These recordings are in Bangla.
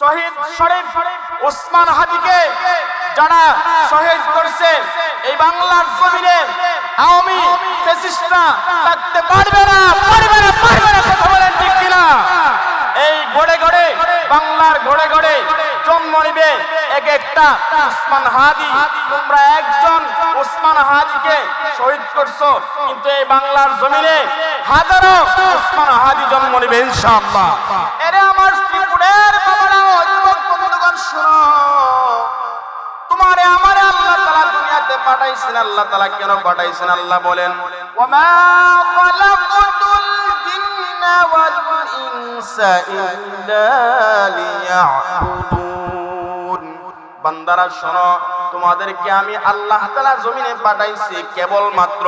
শহীদ শরীফ ওসমান হাদিকে যারা শহীদ করছে এই বাংলার জমিনে আওয়ামী ফ্যাসিস্টরা থাকতে পারবে না কথা বলেন ঠিক কিনা? এই গড়ে গড়ে বাংলার গড়ে গড়ে জন্ম নিবে এক একটা ওসমান হাদি। তোমরা একজন ওসমান হাদিকে শহীদ করছো, কিন্তু এই বাংলার জমিনে হাজারো ওসমান হাদি জন্ম নিবে ইনশাআল্লাহ। এরে আমার শ্রীপুরের বাবারা যুবক বন্ধুগণ শুনো, তোমারে আমারে আল্লাহ তাআলা দুনিয়াতে পাঠাইছেন। আল্লাহ তাআলা কেন পাঠাইছেন? আল্লাহ বলেন, ওয়ামা খালাকাতুল জিন্না ওয়াল ইনসা ইল্লা লিয়াবুদুন। বান্দারা শোনো, তোমাদেরকে আমি আল্লাহ তাআলা জমিনে পাঠাইছি কেবলমাত্র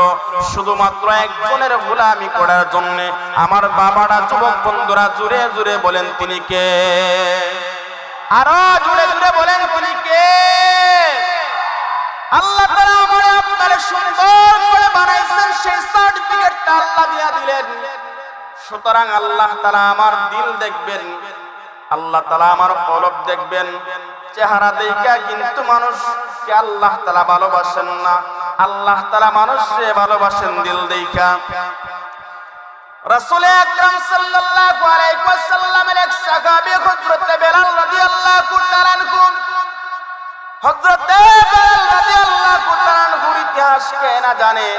শুধুমাত্র একজনের গোলামি করার জন্য। আমার বাবারা যুবক বন্ধুরা জুড়ে জুড়ে বলেন তিনি কে? আরো জুড়ে জুড়ে বলেন তিনি কে? আল্লাহ তাআলা আমারে আপনারে সুন্দর করে বানাইছেন, সেই সার্টিফিকেটটা আল্লাহ দিয়া দিলেন। সুতরাং আল্লাহ তাআলা আমার দিল দেখবেন, আল্লাহ তাআলা আমার কলব দেখবেন। চেহারা দেখা কিন্তু মানুষকে আল্লাহ তাআলা ভালোবাসেন না, আল্লাহ তাআলা মানুষকে ভালোবাসেন দিল দেখা। রাসূল আকরাম সাল্লাল্লাহু আলাইহি ওয়াসাল্লামের এক সাহাবী হযরত বেলাল রাদিয়াল্লাহু তাআলা আনহু, হযরত বেলাল রাদিয়াল্লাহু তাআলা আনহুর ইতিহাস কে না জানে?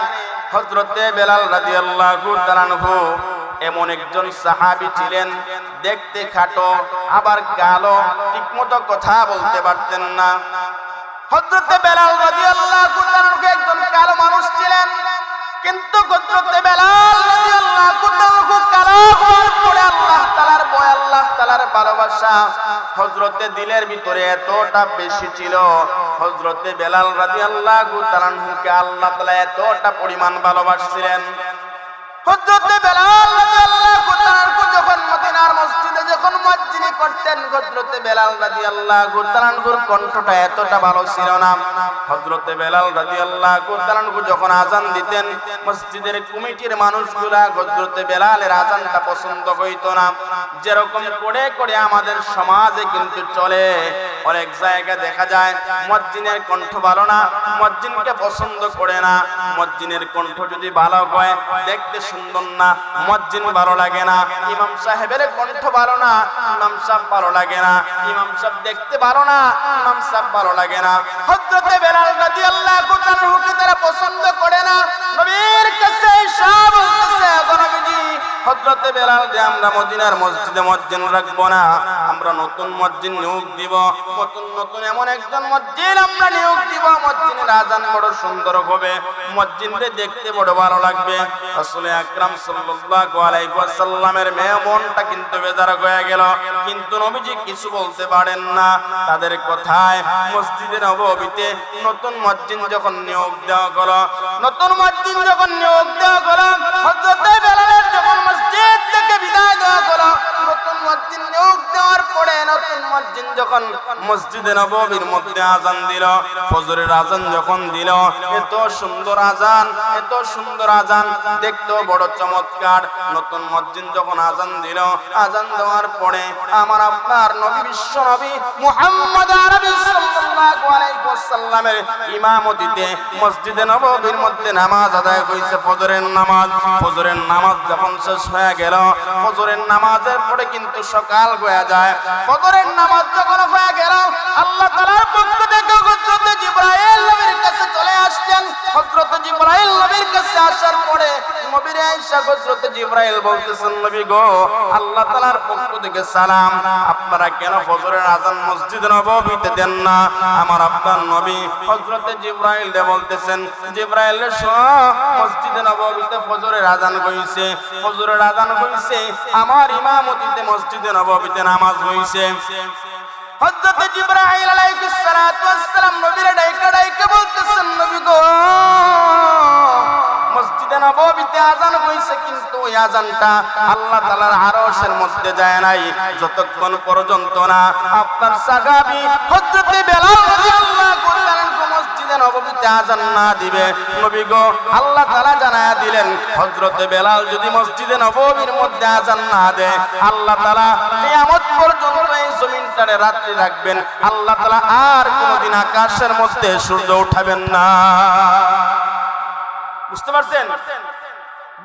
হযরত বেলাল রাদিয়াল্লাহু তাআলা আনহু এমন একজন সাহাবী ছিলেন, দেখতে খাটো আবার কালো, ঠিকমতো কথা বলতে পারতেন না। হযরত বেলাল রাদিয়াল্লাহু তাআলা আনহু একজন কালো মানুষ ছিলেন, কিন্তু হযরত বেলাল রাদিয়াল্লাহু তাআলা কালো হওয়ার পরে আল্লাহ তাআলার ভয়, আল্লাহ তাআলার ভালোবাসা হযরতের দিলের ভিতরে এতটা বেশি ছিল। হযরত বেলাল রাদিয়াল্লাহু তাআলা কে আল্লাহ তাআলা এতটা পরিমাণ ভালোবাসছিলেন। হযরত বেলাল রাদিয়াল্লাহু তাআলা যখন মদিনার মসজিদে যখন মুয়াজ্জিনি করতেন, হযরত বেলাল রাদিয়াল্লাহু তাআলার কণ্ঠটা এতটা ভালো ছিল না। হযরত বেলাল রাদিয়াল্লাহু তাআলা যখন আযান দিতেন, মসজিদের কমিটির মানুষগুলা হযরত বেলালের আযানটা পছন্দ হইতো না। যেরকম করে করে আমাদের সমাজে কিন্তু চলে, অনেক জায়গা দেখা যায় মুয়াজ্জিনের কণ্ঠ ভালো না, মুয়াজ্জিনকে পছন্দ করে না। মুয়াজ্জিনের কণ্ঠ যদি ভালো হয়, দেখতে সুন্দর না, মুয়াজ্জিন ভালো লাগে না। ইমাম সাহেবের কণ্ঠ ভালো না, ইমাম সাহেব ভালো লাগে না। ইমাম সাহেব দেখতে ভালো না, ইমাম সাহেব ভালো লাগে না। হযরত বেলাল রাদিয়াল্লাহু তাআলাকে তারা পছন্দ করে না। নবীর কাছে সব বলতেছে, নবীজি হযরত বেলাল যে আমরা মদিনার মসজিদে মুয়াজ্জিন রাখবো না, আমরা নতুন মুয়াজ্জিন নিয়োগ দিব। নতুন এমন একজন মুয়াজ্জিন আমরা নিয়োগ দিব, মুয়াজ্জিনের আযান বড় সুন্দর হবে, মুয়াজ্জিনকে দেখতে বড় ভালো লাগবে। রাসূল আকরাম সাল্লাল্লাহু আলাইহি ওয়াসাল্লামের মনটা কিন্তু বেজার হয়ে গেল, কিন্তু নবীজি কিছু বলতে পারেন না। তাদের কথায় মসজিদে নববীতে নতুন মুয়াজ্জিন যখন নিয়োগ দেওয়া হলো, নতুন মুয়াজ্জিন যখন নিয়োগ দেওয়া হলো, হযরত বেলালের যখন মসজিদ থেকে বিদায় দেওয়া হলো, নতুন মুয়াজ্জিন নিয়োগ দেওয়ার পরে নতুন মুয়াজ্জিন যখন মসজিদে নববীর মধ্যে আযান দিল, ফজরের আযান যখন দিল, এত সুন্দর আযান, এত সুন্দর আযান, দেখতেও বড় চমৎকার। নতুন মুয়াজ্জিন যখন আযান দিল, আযান দেওয়ার পরে আমার আপনার নবী বিশ্ব নবী মুহাম্মদ আরবি সাল্লাল্লাহু আলাইহি ওয়াসাল্লামের ইমামতিতে মসজিদে নববীর মধ্যে নামাজ আদায় হয়েছে, ফজরের নামাজ। ফজরের নামাজ যখন শেষ হয়ে গেল, ফজরের নামাজের পরে কিন্তু সকাল হয়ে যায়। ফজরের নামাজ যখন হয়ে গেল, আল্লাহ তাআলার পক্ষ থেকে হযরত জিবরাইল নবীর কাছে চলে আসলেন। হযরত জিবরাইল নবীর কাছে আসার পরে নবীর আয়েশা হযরত জিবরাইল বলতেছেন, নবী গো, আল্লাহ তাআলার পক্ষ থেকে সালাম, আপনারা কেন ফজরের আযান মসজিদ নববীতে দেন না? আমার আপনার নবী হযরত জিবরাইল বলতেছেন, জিবরাইল মসজিদে নববীতে ফজরের আযান হইছে, ফজরের আযান হইছে, আমার ইমামতিতে মসজিদে নববীতে নামাজ হইছে। হযরত জিবরাইল আলাইহিস সালাতু ওয়াস সালাম নবীর ডাইকা বলতেছেন, নবী গো, মসজিদে নববীতে আযান হইছে, কিন্তু ওই আযানটা আল্লাহ তাআলার আরশের মধ্যে যায় নাই, যতক্ষণ পর্যন্ত না আপনার সাহাবী হযরত বেলাল রাদিয়াল্লাহু তাআলা মসজিদে নববীতে আযান না দিবে। নবী গো, আল্লাহ তাআলা জানায়া দিলেন, হযরত বেলাল যদি মসজিদে নববীর মধ্যে আযান না দেয়, আল্লাহ তাআলা কিয়ামত পর্যন্ত এই জমিনটারে রাত্রি রাখবেন, আল্লাহ তাআলা আর কোনোদিন আকাশের মধ্যে সূর্য উঠাবেন না। বুঝতে পারছেন?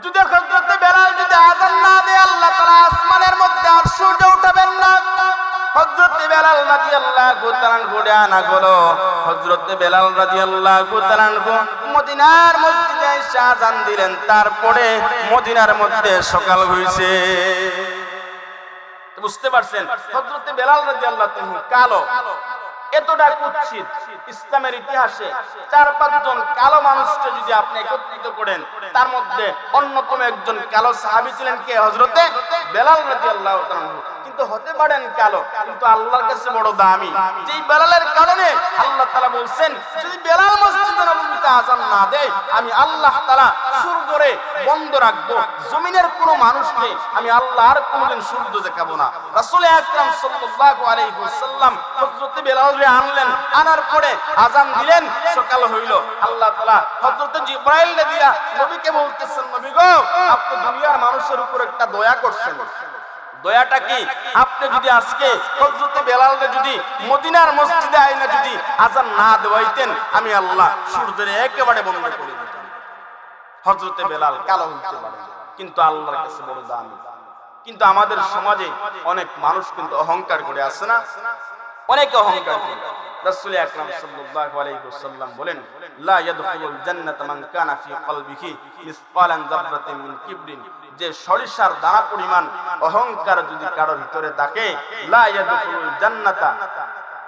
যদি হযরত বেলাল যদি আযান না দেয়, আল্লাহ তাআলা আসমানের মধ্যে আর সূর্য উঠাবেন না। হযরত বেলাল রাদিয়াল্লাহু তাআলা ঘুরে আনা হলো। হযরত বেলাল রাদিয়াল্লাহু তাআলা মদিনার মসজিদে এসে আযান দিলেন, তারপরে মদিনার মধ্যে সকাল হইছে। বুঝতে পারছেন? হযরত বেলাল রাদিয়াল্লাহু তাআলা কালো, এতটা কুৎসিত ইসলামের ইতিহাসে 4-5 জন কালো মানুষকে যদি আপনি একত্রিত করেন, তার মধ্যে অন্যতম একজন কালো সাহাবী ছিলেন কে? হযরতে বেলাল রাদিয়াল্লাহু তাআলা। কিন্তু হতে পারেন কালো, কিন্তু আল্লাহর কাছে বড় দামি। যেই বেলালের কারণে আল্লাহ তাআলা বলছেন, যদি বেলাল মসজিদে নববীতে আযান না দেয়, আমি আল্লাহ তাআলা সূর্যরে বন্ধ রাখবো, জমিনের কোনো মানুষকে আমি আল্লাহ আর কোনোদিন সূর্য দেখাবো না। রাসূল আকরাম সাল্লাল্লাহু আলাইহি ওয়াসাল্লাম হযরত বেলালকে আনলেন, আনার পরে আযান দিলেন, সকাল হইল। আল্লাহ তাআলা হযরত জিবরাইল দিয়া নবীকে বলতেছেন, নবী গো, আপনি দুনিয়ার মানুষের উপর একটা দয়া করছেন। দয়াটা কি? আপনি যদি আজকে হযরত বেলালকে যদি মদিনার মসজিদে আইনা যদি আযান না দেওয়াইতেন, আমি আল্লাহ সূর্যের একেবারে বন্ধ করে দিতাম। হযরত বেলাল কালো হইতে পারে, কিন্তু আল্লাহর কাছে বড় দামি। কিন্তু আমাদের সমাজে অনেক মানুষ কিন্তু অহংকার করে আছে না, অনেকে অহংকার করে। রাসূল আকরাম সাল্লাল্লাহু আলাইহি ওয়াসাল্লাম বলেন, লা ইয়াদখুলুল জান্নাতা মান কানা ফি কলবিহি মিসকালান যাররাতিন মিন কিবরিন। যে সরিষার দানা পরিমাণ অহংকার যদি কারো ভিতরে থাকে, লা ইয়াদখুলুল জান্নাতা,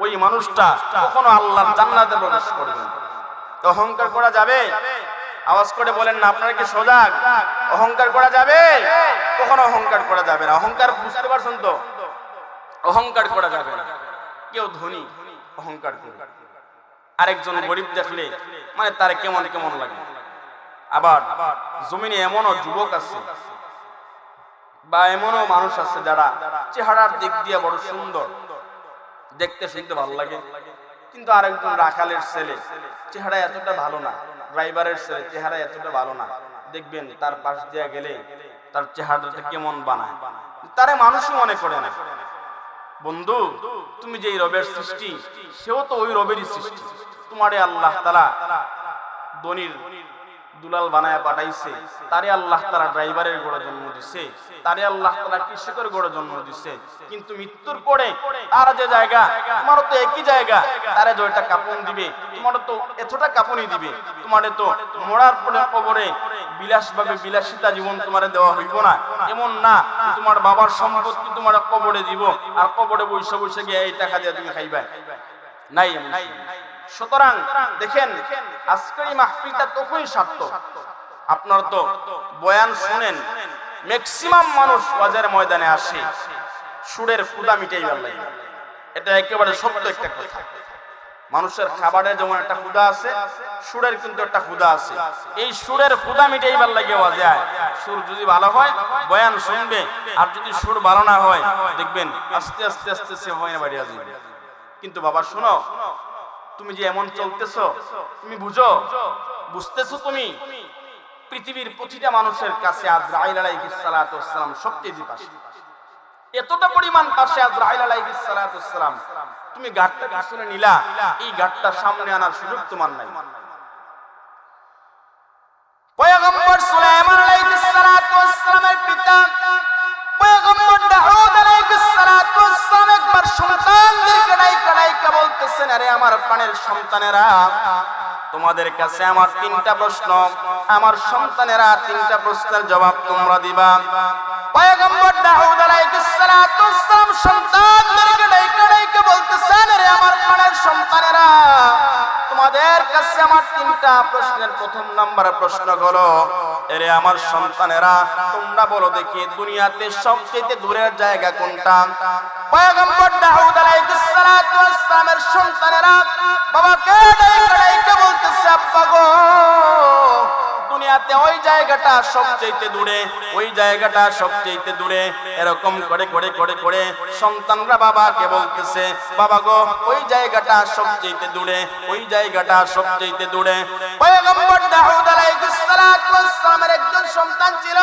ওই মানুষটা কখনো আল্লাহর জান্নাতে প্রবেশ করবে না। অহংকার করা যাবে? আওয়াজ করে বলেন না, আপনারা কি সজাগ? অহংকার করা যাবে? কখনো অহংকার করা যাবে না। অহংকার বুঝতে পারছেন তো? অহংকার করা যাবে না। কেউ ধনী অহংকার করে, আরেকজন গরিব দেখলে মানে তার কেমন কেমন লাগে। আবার জমিনে এমনও যুবক আছে বা এমনও মানুষ আছে যারা চেহারার দিক দিয়ে বড় সুন্দর, দেখতে শুনতে ভালো লাগে, কিন্তু আরেকজন রাখালের ছেলে চেহারা এতটা ভালো না, ড্রাইভারের ছেলে চেহারা এতটা ভালো না, দেখবেন তার পাশ দিয়ে গেলে তার চেহারাটা কেমন বানায়, তারে মানুষই মনে করে না। বন্ধু, তুমি যে রবের সৃষ্টি, সেও তো ওই রবেরই সৃষ্টি। তোমারে আল্লাহ তাআলা দনির দুলাল বানায়া পাঠাইছে, তারে আল্লাহ তাআলা ড্রাইভারের গোড়া জন্ম দিছে, তারে আল্লাহ তাআলা কৃষকের গোড়া জন্ম দিছে। কিন্তু মৃত্যুর পরে তার যে জায়গা, তোমারও তো একই জায়গা, তারে যেটা কাপন দিবে, তোমারও তো এতটা কাপনই দিবে। তোমারে তো মরার পরে কবরে বিলাসভাবে বিলাসিতা জীবন তোমারে দেওয়া হইব না, এমন না তোমার বাবার সম্পত্তি তোমার কবরে দিব আর কবরে বসে বসে গিয়ে এই টাকা দিয়ে তুমি খাইবা, নাই। সুতরাং দেখেন, আজকের এই মাহফিলটা তখনই সার্থক। আপনারা তো বয়ান শুনেন, ম্যাক্সিমাম মানুষ ওয়াজের ময়দানে আসে সুরের ক্ষুধা মিটাইবার লাগে। এটা একেবারে সত্য একটা কথা। মানুষের খাবারের যেমন একটা ক্ষুধা আছে, সুরের কিন্তু একটা ক্ষুধা আছে। এই সুরের ক্ষুধা মিটাইবার লাগে ওয়াজে আয়। সুর যদি ভালো হয় বয়ান শুনবে, আর যদি সুর ভালো না হয় দেখবেন আস্তে আস্তে আস্তে সে বয়ানে বাড়িয়ে যাবে। কিন্তু বাবা শোনো, তুমি যে এমন চলতেছো, তুমি বুঝো, বুঝতেছো তুমি পৃথিবীর প্রতিটা মানুষের কাছে আজরাইল আলাইহিস সালাতু ওয়াস সালাম সবচেয়ে পাশে, এতটা পরিমাণ পাশে আজরাইল আলাইহিস সালাতু ওয়াস সালাম। তুমি গাড়টা পিছনে নিলা, এই গাড়টা সামনে আনার সুযোগ তোমার নাই। পয়গম্বর সুলাইমান আলাইহিস সালাতু ওয়াস সালামের পিতা পয়গম্বর দাউদ আলাইহিস সালাতু ওয়াস সালাম একবার সন্তানদেরকে ডাইকা বলতেছেন, আরে আমার প্রাণের সন্তানেরা, তোমাদের কাছে আমার 3টা প্রশ্ন, আমার সন্তানেরা 3টা প্রশ্নের জবাব তোমরা দিবা। পয়গম্বর দাউদ আলাইহিস সালাতু ওয়াস সালাম সন্তানদেরকে ডাইকা বলতেছেন, আরে আমার প্রাণের সন্তানেরা, তোমাদের কাছে আমার 3টা প্রশ্নের প্রথম নাম্বার প্রশ্ন হলো, আরে আমার সন্তানেরা, তোমরা বলো দেখি দুনিয়াতে সবচেয়ে দূরের জায়গা কোনটা? পয়গম্বর দাউদ আলাইহিস সালাতু ওয়াস সালামের সন্তানেরা বাবাকে ডাইকা বলতেছে, আব্বা গো, দুনিয়াতে ওই জায়গাটা সবচেয়ে দূরে, ওই জায়গাটা সবচেয়ে দূরে। এরকম করে করে করে করে সন্তানরা বাবাকে বলতেছে, বাবা গো, ওই জায়গাটা সবচেয়ে দূরে, ওই জায়গাটা সবচেয়ে দূরে। পয়গম্বর দাউদ আলাইহিস সালাতু ওয়াস সালামের একজন সন্তান ছিল,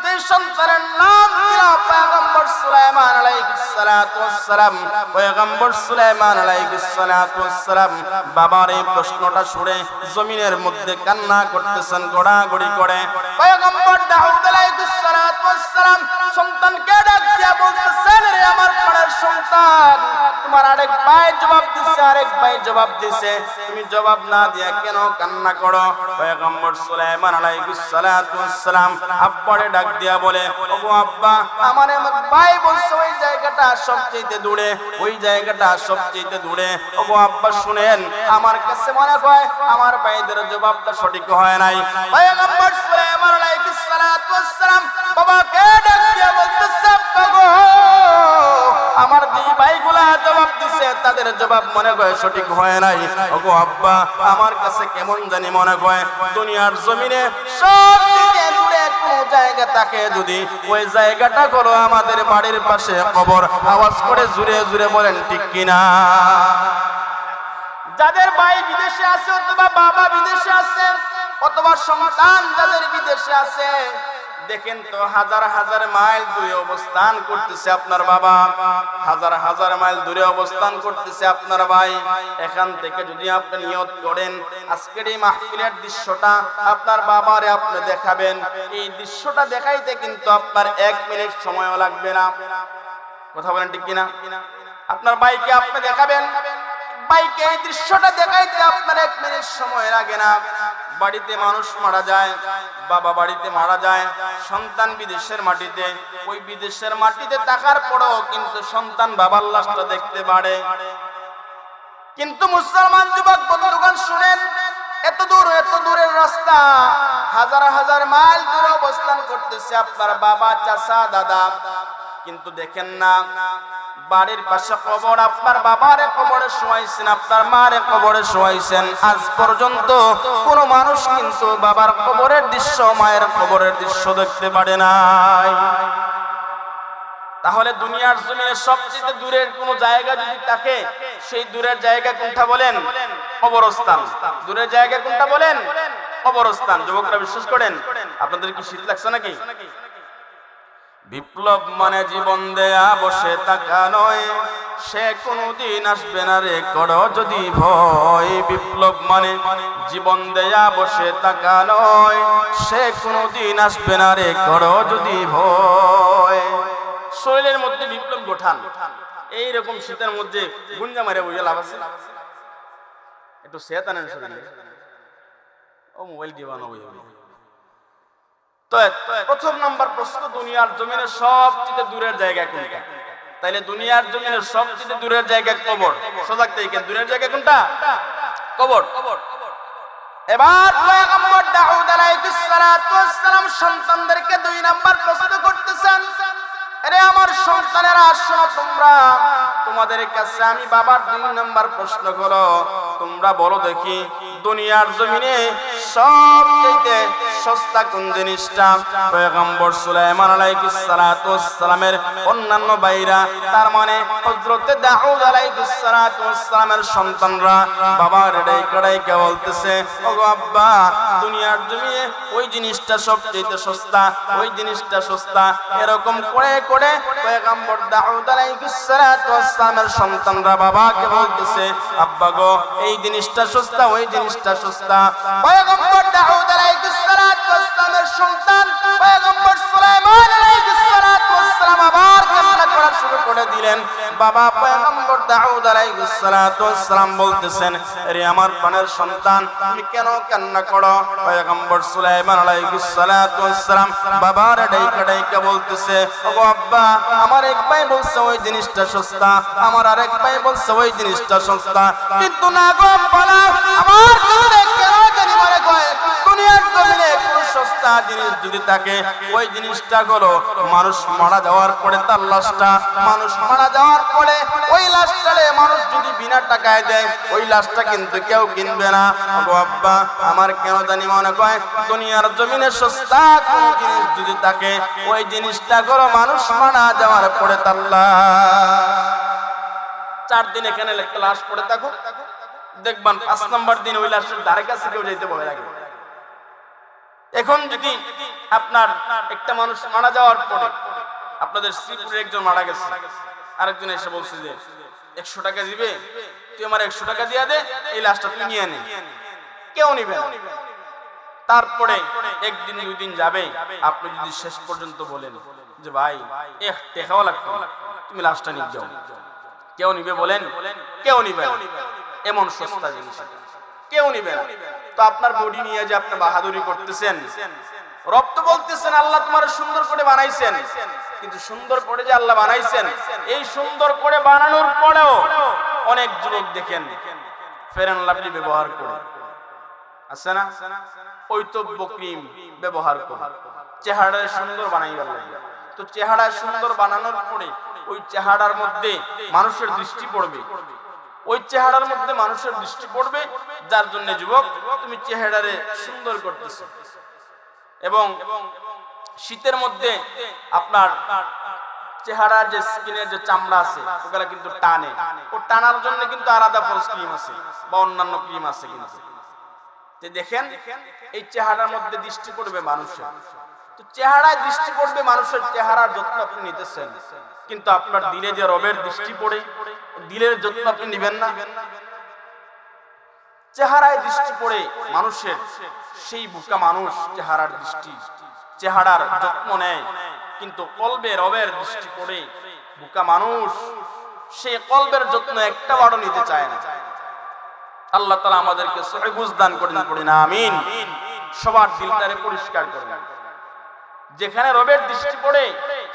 যে সন্তানের নাম ছিল পয়গম্বর সুলাইমান আলাইহিস সালাতু ওয়াস সালাম। পয়গম্বর সুলাইমান আলাইহিস সালাতু ওয়াস সালাম বাবার এই প্রশ্নটা শুনে জমিনের মধ্যে কান্না করতেছেন গোড়াগড়ি করে। পয়গম্বর দাউদ আলাইহিস সালাতু ওয়াস সালাম সন্তানকে ডাক দিয়া বলতেছেন, রে আমার প্রাণের সন্তান, তোমার আরেক ভাই জবাব দিছে, আরেক ভাই জবাব দিছে, তুমি জবাব না দিয়া কেন কান্না করো? পয়গম্বর সুলাইমান আলাইহিস সালাতু ওয়াস সালাম আব্বারে ডাক দিয়া বলে, ওগো আব্বা, আমার ভাই বলছে ওই জায়গাটা সবচেয়ে দূরে, ওই জায়গাটা সবচেয়ে দূরে। ওগো আব্বা শুনেন, আমার কাছে মনে হয় আমার ভাইদের জবাবটা সঠিক হয় নাই। পয়গম্বর সুলাইমান আলাইহিস সালাতু ওয়াস সালাম বাবাকে ডাক দিয়া বলতেছে, গো আমার দুই ভাইগুলা জবাব দিছে, তাদের জবাব মনে হয় সঠিক হয় নাই। ওগো আব্বা, আমার কাছে কেমন জানি মনে হয় দুনিয়ার জমিনে সবথেকে দূরে কোন জায়গা থাকে, যদি ওই জায়গাটা হলো আমাদের বাড়ির পাশে কবর। আওয়াজ করে জুড়ে জুড়ে বলেন ঠিক কিনা? যাদের ভাই বিদেশে আছে অথবা বাবা বিদেশে আছে অথবা সন্তান যাদের বিদেশে আছে, দেখেন তো হাজার হাজার মাইল দূরে অবস্থান করতেছে আপনার বাবা, হাজার হাজার মাইল দূরে অবস্থান করতেছে আপনার ভাই। এখান থেকে যদি আপনি নিয়ত করেন আজকের এই মাহফিলের দৃশ্যটা আপনার বাবারে আপনি দেখাবেন, এই দৃশ্যটা দেখাইতে কিন্তু আপনার 1 মিনিট সময়ও লাগবে না। কথা বলেন ঠিক কিনা? আপনার ভাইকে আপনি দেখাবেন, ভাইকে এই দৃশ্যটা দেখাইতে আপনার 1 মিনিট সময় লাগে না। বাড়িতে মানুষ মারা যায়, বাবা বাড়িতে মারা যায়, সন্তান বিদেশের মাটিতে, ওই বিদেশের মাটিতে থাকার পরেও কিন্তু সন্তান বাবার লাশটা দেখতে পারে। কিন্তু মুসলমান যুবক বন্ধুগণ শুনেন, এত দূরের রাস্তা, হাজার হাজার মাইল দূরে অবস্থান করতেছে আপনার বাবা, চাচা, দাদা, কিন্তু দেখেন না বাড়ির পাশে কবর। আপনার বাবারে কবরে শোয়াইছেন, আপনার মারে কবরে শোয়াইছেন, আজ পর্যন্ত কোনো মানুষ কিন্তু বাবার কবরের দৃশ্য, মায়ের কবরের দৃশ্য দেখতে পারে নাই। তাহলে দুনিয়ার জমিনে সবচেয়ে দূরের কোন জায়গা যদি থাকে, সেই দূরের জায়গা কোনটা বলেন? কবরস্থান। দূরের জায়গা কোনটা বলেন? কবরস্থান। যুবকরা বিশ্বাস করেন? আপনাদের কি শীত লাগছে নাকি? বিপ্লব মানে জীবন দেয়া বসে থাকা নয়, সে কোনদিন আসবে না রে করো যদি ভয়। বিপ্লব মানে জীবন দেয়া বসে থাকা নয়, সে কোনদিন আসবে না রে করো যদি ভয়। শরীরের মধ্যে বিপ্লব গোঠান, এইরকম শীতের মধ্যে গুঞ্জা মারে বুঝে লাভ আছে? একটু সেতানের শরীরে ও মোবাইল দিবানো তো। প্রথম নাম্বার প্রশ্ন, দুনিয়ার জমিনে সবচেয়ে দূরের জায়গা কোনটা? তাইলে দুনিয়ার জমিনে সবচেয়ে দূরের জায়গা কবর। সজাগ থাকেন, দূরের জায়গা কোনটা? কবর। এবার পয়গম্বর দাউদ আলাইহিস সালাতু ওয়াস সালাম সন্তানদেরকে 2 নাম্বার প্রশ্ন করতেছেন, আরে আমার সন্তানেরা শোনো, তোমরা, তোমাদের কাছে আমি বাবার 2 নাম্বার প্রশ্ন হলো, তোমরা বলো দেখি দুনিয়ার জমিনে সবচেয়ে সস্তা কোন জিনিসটা? পয়গম্বর সুলাইমান আলাইহিস সালাতু ওয়াস সালামের অন্যান্য ভাইরা, তার মানে হযরত দাউদ আলাইহিস সালাতু ওয়াস সালামের সন্তানরা বাবার ডাইকা বলতেছে, ওগো আব্বা, দুনিয়ার জমিনে ওই জিনিসটা সবচেয়ে সস্তা, ওই জিনিসটা সস্তা। এরকম করে করে পয়গম্বর দাউদ আলাইহিস সালাতু ওয়াস সালামের সন্তানরা বাবাকে বলতেছে, আব্বা গো, এই জিনিসটা সস্তা, ওই জিনিসটা সস্তা। পয়গম্বর দাউদ আলাইহিস সালাতু ওয়াস সালামের সন্তান পয়গম্বর সুলাইমান আলাইহিস সালাতু ওয়াস সালাম আবার কান্না করা শুরু করে দিলেন। বাবা পয়গম্বর দাউদ আলাইহিস সালাতু ওয়াস সালাম বলতেছেন, আরে আমার প্রাণের সন্তান, তুমি কেন কান্না করো? পয়গম্বর সুলাইমান আলাইহিস সালাতু ওয়াস সালাম বাবার ডাইকা বলতেছে, ওগো আব্বা, আমার এক ভাই বলছে ওই জিনিসটা সস্তা, আমার আরেক ভাই বলছে ওই জিনিসটা সস্তা, কিন্তু না গো বলা, আমার কাছে কেন জানি মনে হয় দুনিয়ার জমিনে কোন সস্তা জিনিস যদি থাকে, ওই জিনিসটা হলো মানুষ মারা যাওয়ার পরে তার লাশটা, মানুষ মারা যাওয়ার পরে ওই লাশটারে মানুষ যদি বিনা টাকায় দেয়, ওই লাশটা কিন্তু কেউ কিনবে না। ওগো আব্বা, আমার কেন জানি মনে হয় দুনিয়ার জমিনে সস্তা কোন জিনিস যদি থাকে, ওই জিনিসটা হলো মানুষ মারা যাওয়ার পরে তার লাশ। 4 দিন এখানে একটা লাশ পড়ে থাকুক, দেখবেন 5 নম্বর দিন ওই লাশের ধারে কাছে কেউ যেতে ভয় লাগে। এখন যদি আপনার একটা মানুষ মারা যাওয়ার পরে, আপনাদের শ্রীপুরে একজন মারা গেছে, আরেকজন এসে বলছে যে 100 টাকা দিবে, তুই আমার 100 টাকা দিয়া দে, এই লাশটা তুই নিয়ে নে। কেউ নিবে না। তারপরে একদিন 2 দিন যাবে, আপনি যদি শেষ পর্যন্ত বলেন যে ভাই টাকাও লাগতো, তুমি লাশটা নিয়ে যাও, কেউ নিবে বলেন? কেউ নিবে না। এমন সস্তা জিনিস কেউ নিবে না। তো আপনার বডি নিয়ে যে আপনি বাহাদুরি করতেছেন, রব তো বলতেছেন আল্লাহ তোমার সুন্দর করে বানাইছেন, কিন্তু সুন্দর করে যে আল্লাহ বানাইছেন, এই সুন্দর করে বানানোর পরেও অনেক যুবক দেখেন ফেয়ার এন্ড লাভলি ব্যবহার করে, আছে না, ঐতব্য ক্রিম ব্যবহার করে চেহারা সুন্দর বানাই আল্লাহ। তো চেহারা সুন্দর বানানোর পরে ওই চেহারার মধ্যে মানুষের দৃষ্টি পড়বে, ওই চেহারার মধ্যে মানুষের দৃষ্টি পড়বে, যার জন্য যুবক তুমি চেহারারে সুন্দর করতেছো। এবং শীতের মধ্যে আপনার চেহারার যে স্কিনের যে চামড়া আছে ওগুলা কিন্তু টানে, ও টানার জন্য কিন্তু আলাদা ফলস ক্রিম আছে বা অন্যান্য ক্রিম আছে। কিন্তু দেখেন এই চেহারার মধ্যে দৃষ্টি পড়বে মানুষের, তো চেহারায় দৃষ্টি পড়বে মানুষের, চেহারার যত্ন আপনি নিতেছেন, কিন্তু আপনার দিলে যে রবের দৃষ্টি পড়ে, দিলের যত্ন আপনি নিবেন না। চেহারায় দৃষ্টি পড়ে মানুষের, সেই বোকা মানুষ চেহারার দৃষ্টি, চেহারার যত্ন নেয়, কিন্তু কলবে রবের দৃষ্টি পড়ে বোকা মানুষ সেই কলবের যত্ন একটা বারও নিতে চায় না। আল্লাহ তাআলা আমাদেরকে সহিহ বুঝ দান করেন, পড়ি না আমিন। সবার দিলটারে পরিষ্কার করবেন, যেখানে রবের দৃষ্টি পড়ে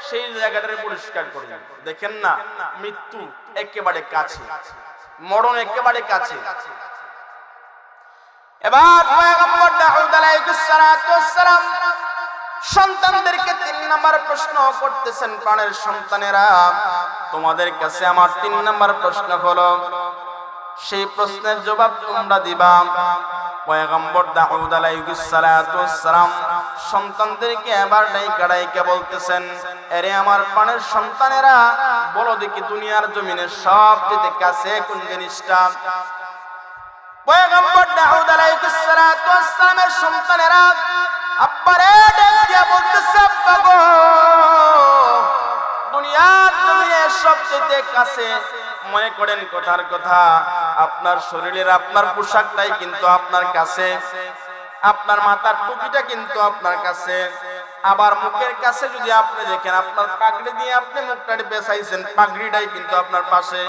সেই জায়গাটারে পরিষ্কার করবেন। দেখেন না মৃত্যু একেবারে কাছে, মরণ একেবারে কাছে। এবার পয়গম্বর দাউদ আলাইহিস সালাতু ওয়াস সালাম সন্তানদেরকে 3 নাম্বার প্রশ্ন করতেছেন, প্রাণের সন্তানেরা তোমাদের কাছে আমার 3 নাম্বার প্রশ্ন হলো, সেই প্রশ্নের জবাব তোমরা দিবা। পয়গম্বর দাউদ আলাইহিস সালাতু ওয়াস সালাম সন্তানদেরকে এবার ডাইকা বলতেছেন, আরে আমার প্রাণের সন্তানেরা বলো দেখি দুনিয়ার জমিনে সবচেয়ে কাছে কোন জিনিসটা? পয়গম্বর দাউদ আলাইহিস সালাতু ওয়াস সালামের সন্তানেরা আব্বারে ডাকিয়া বলতেছে, আব্বা গো দুনিয়ার জমিনে সবচেয়ে কাছে, মনে করেন কথার কথা, আপনার শরীরের আপনার পোশাকটাই কিন্তু আপনার কাছে, আপনার মাথার টুপিটা কিন্তু আপনার কাছে, আবার মুখের কাছে যদি আপনি দেখেন আপনার পাগড়ি দিয়ে আপনি মুখটাকে পেঁচাইছেন, পাগড়িটাই কিন্তু আপনার পাশে।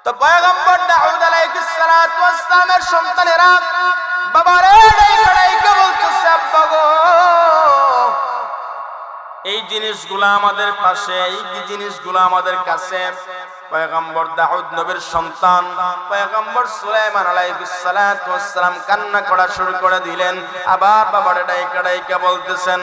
তো পয়গম্বর দাউদ আলাইহিস সালাতু ওয়াস সালামের সন্তানেরা বাবারে ডাইকা বলতেছে, আব্বা গো এই জিনিসগুলো আমাদের পাশে, এই জিনিসগুলো আমাদের কাছে। পয়গম্বর দাউদ নবীর সন্তান পয়গম্বর সুলাইমান আলাইহিস সালাতু ওয়াস সালাম কান্না করা শুরু করে দিলেন। আবার বাবারে ডাইকা বলতেছেন,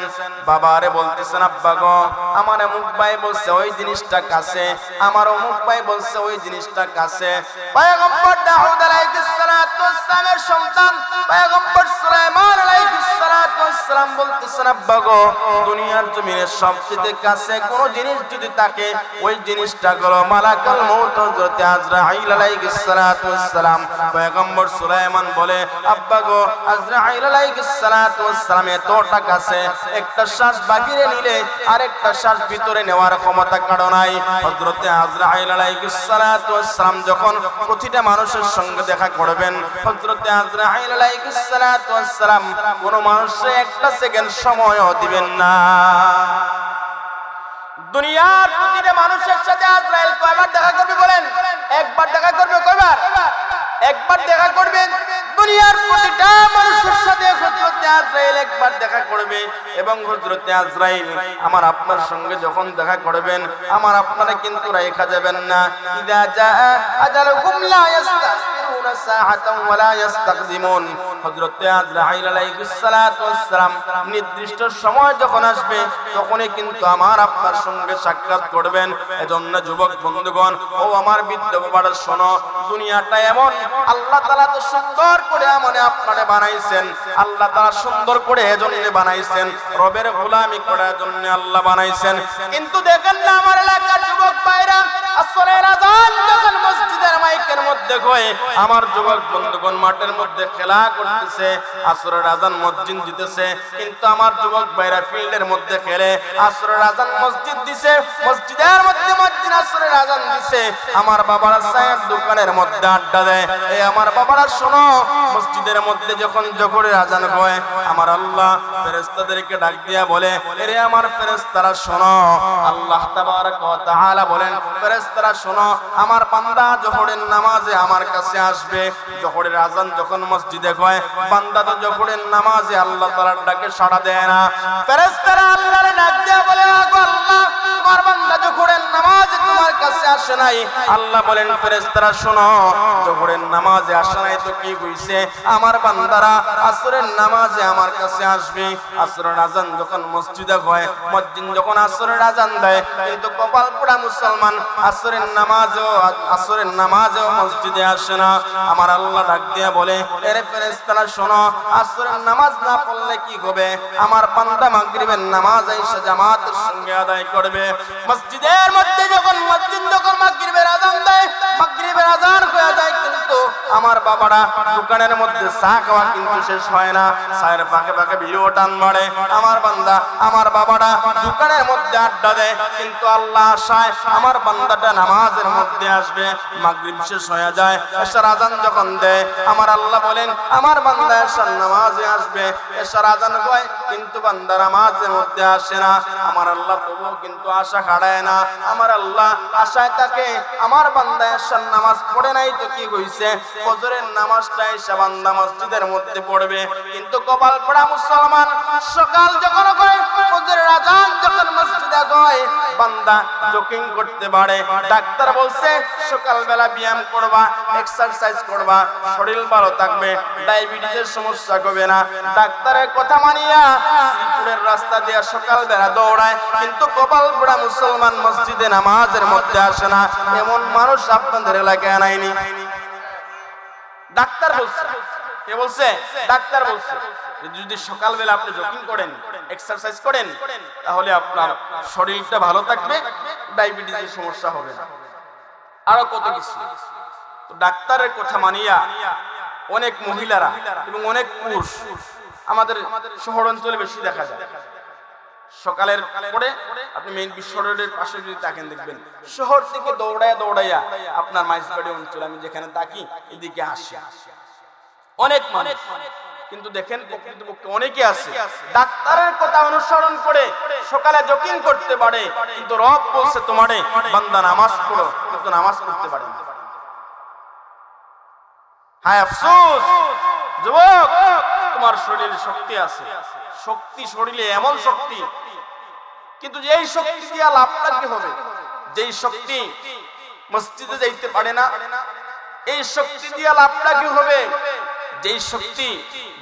বাবারে বলতেছেন, আব্বা গো আমার অমুক ভাই বলছে ওই জিনিসটা কাছে, আমার অমুক ভাই বলছে ওই জিনিসটা কাছে। পয়গম্বর দাউদ আলাইহিস সালাতু ওয়াস সালামের সন্তান পয়গম্বর সুলাইমান আলাইহিস সালাতু ওয়াস সালাম বলতেছেন, আব্বা গো দুনিয়ার জমিনে সবচেয়ে কাছে কোন জিনিস যদি থাকে ওই জিনিসটা হলো মালাকুল মউত হযরত আজরাইল আলাইহিস সালাতু ওয়াস সালাম। পয়গম্বর সুলাইমান বলে, আব্বা গো আজরাইল আলাইহিস সালাতু ওয়াস সালাম এতটা কাছে, একটা শ্বাস বাহিরে নিলে আরেকটা শ্বাস ভিতরে নেওয়ার ক্ষমতা কারো নাই। হযরত আজরাইল আলাইহিস সালাতু ওয়াস সালাম যখন প্রতিটা মানুষের সঙ্গে দেখা করবেন, হযরত আজরাইল আলাইহিস সালাতু ওয়াস সালাম কোন মানুষে একটা সেকেন্ড সময়ও দিবেন না। দুনিয়ার প্রতিটা মানুষের সাথে আজরাইল কয়বার দেখা করবে বলেন? একবার দেখা করবে। কয়বার? একবার দেখা করবেন। দুনিয়ার প্রতিটা মানুষের সাথে হযরত আজরাইল একবার দেখা করবে, এবং হযরত আজরাইল আমার আপনার সঙ্গে যখন দেখা করবেন আমার আপনারা কিন্তু রাখা যাবেন না। ইদা জা আজালুকুম লা ইস্তাখিরুনা সাআতান ওয়া লা ইস্তাকদিমুন। হযরত আজরাইল আলাইহিস সালাতু ওয়াস সালাম নির্দিষ্ট সময় যখন আসবে তখনই কিন্তু আমার আপনার সঙ্গে সাক্ষাৎ করবেন। এজন্য যুবক বন্ধুগণ ও আমার বৃদ্ধ বাবারা শোনো, দুনিয়াটা এমন, আল্লাহ তাআলা তো সুন্দর করে আমনে আপনারে বানাইছেন, আল্লাহ তাআলা সুন্দর করে এজন্য বানাইছেন, রবের গোলামি করার জন্য আল্লাহ বানাইছেন। কিন্তু দেখেন না আমার এলাকার যুবক ভাইরা আসরের আযান যখন মসজিদের মাইকের মধ্যে মধ্যে কয়ে আমার যুবক বন্ধুগণ মাঠের মধ্যে খেলা করতেছে, আসরের আজান মসজিদ দিতেছে, কিন্তু আমার যুবক ভাইরা ফিল্ডের মধ্যে খেলে। আসরের আজান মসজিদ দিছে, মসজিদের মধ্যে মসজিদ আসরের আজান দিছে, আমার বাবারা চায়ের দোকানের মধ্যে আড্ডা দেয়। এই আমার বাবারা শোনো, মসজিদের মধ্যে যখন জোহরের আজান হয়, আমার আল্লাহ ফেরেশতাদেরকে ডাক দিয়া বলে, এরে আমার ফেরেশতারা শোনো, আল্লাহ তাবারক ওয়া তাআলা বলেন, ফেরেশতারা শোনো, আমার বান্দা জোহরের নামাজে আমার কাছে আসবে। জোহরের আজান যখন মসজিদে হয়, বান্দা তো জোহরের নামাজে আল্লাহ তাআলার ডাকে সাড়া দেয় না। ফেরেশতারা আল্লাহর ডাক দিয়া বলে, আগো আল্লাহ, তোমার বান্দা জোহরের নামাজে তোমার কাছে আসে নাই। আল্লাহ বলেন, ফেরেশতারা শোনো, জোহরের নামাজে আসে নাই তো কি হইছে, আমার বান্দারা আসরের নামাজে আমার কাছে আসবে। আসরের আজান যখন মসজিদে হয়, মুয়াজ্জিন যখন আসরের আজান দেয়, কিন্তু কপাল পোড়া মুসলমান আসরের নামাজেও মসজিদে আসে না। আমার আল্লাহ ডাক দিয়া বলে, এরে ফেরেশতারা শোনো, আসরের নামাজ না পড়লে কি হবে, আমার বান্দা মাগরিবের নামাজ এসে জামাতের সঙ্গে আদায় করবে। মসজিদের মধ্যে যখন মাগরিবের আজান দেয়, মাগরিবের আজান হয়ে যায়, কিন্তু আমার বাবারা দোকানের মধ্যে চা খাওয়া কিন্তু শেষ হয় না, চায়ের ফাঁকে ফাঁকে ভিডিও টান মারে। আমার বান্দা, আমার বাবারা দোকানের মধ্যে আড্ডা দেয়, কিন্তু আল্লাহ আশায় আমার বান্দাটা নামাজের মধ্যে আসবে। মাগরিব শেষ হয়ে যায়, এশার আজান যখন দেয়, আমার আল্লাহ বলেন, আমার বান্দা এশার নামাজে আসবে। এশার আজান হয়, কিন্তু বান্দা নামাজের মধ্যে আসে না। আমার আল্লাহ তবুও কিন্তু আশা হারায় না। আমার আল্লাহ আশায় থাকে, আমার বান্দা এশার নামাজ পড়ে নাই তো কি হইছে, ফজরের নামাজটা এসে বান্দা মসজিদের মধ্যে পড়বে। কিন্তু কপাল পোড়া মুসলমান, সকাল যখন হয়, ফজরের আজান যখন মসজিদে হয়, বান্দা জগিং করতে পারে। ডাক্তার বলছে সকালবেলা ব্যায়াম করবা, এক্সারসাইজ করবা, শরীর ভালো থাকবে, ডায়াবেটিসের সমস্যা হবে না। ডাক্তারের কথা মানিয়া শ্রীপুরের রাস্তা দিয়ে সকালবেলা দৌড়ায়, কিন্তু কপাল পোড়া মুসলমান মসজিদে নামাজের মধ্যে আসে না। এমন মানুষ আপনাদের এলাকায় নাইনি। ডাক্তার বলছে, কে বলছে? ডাক্তার বলছে, যদি সকালবেলা আপনি জগিং করেন, এক্সারসাইজ করেন, তাহলে আপনার শরীরটা ভালো থাকবে, ডায়াবেটিসের সমস্যা হবে না, আরো কত কিছু। তো ডাক্তারের কথা মানিয়া অনেক মহিলারা এবং অনেক পুরুষ আমাদের শহর অঞ্চলে বেশি দেখা যায়। সকালের পরে আপনি মেইন বিশ্ব রোডের পাশে যদি দেখেন, দেখবেন শহর থেকে দৌড়াইয়া আপনার মাইজবাড়ি অঞ্চল, আমি যেখানে থাকি, এদিকে আসে অনেক মানুষ। কিন্তু দেখেন প্রকৃতপক্ষে অনেকে আছে ডাক্তারের কথা অনুসরণ করে সকালে জগিং করতে পারে, কিন্তু রব বলছে তোমারে বান্দা নামাজ পড়ো, কিন্তু নামাজ পড়তে পারে না। হায় আফসোস যুবক, তোমার শরীরে শক্তি আছে, শক্তি শরীরে এমন শক্তি, কিন্তু যেই শক্তি দিয়া লাভটা কি হবে, যেই শক্তি মসজিদে যাইতে পারে না, এই শক্তি দিয়া লাভটা কি হবে, যেই শক্তি,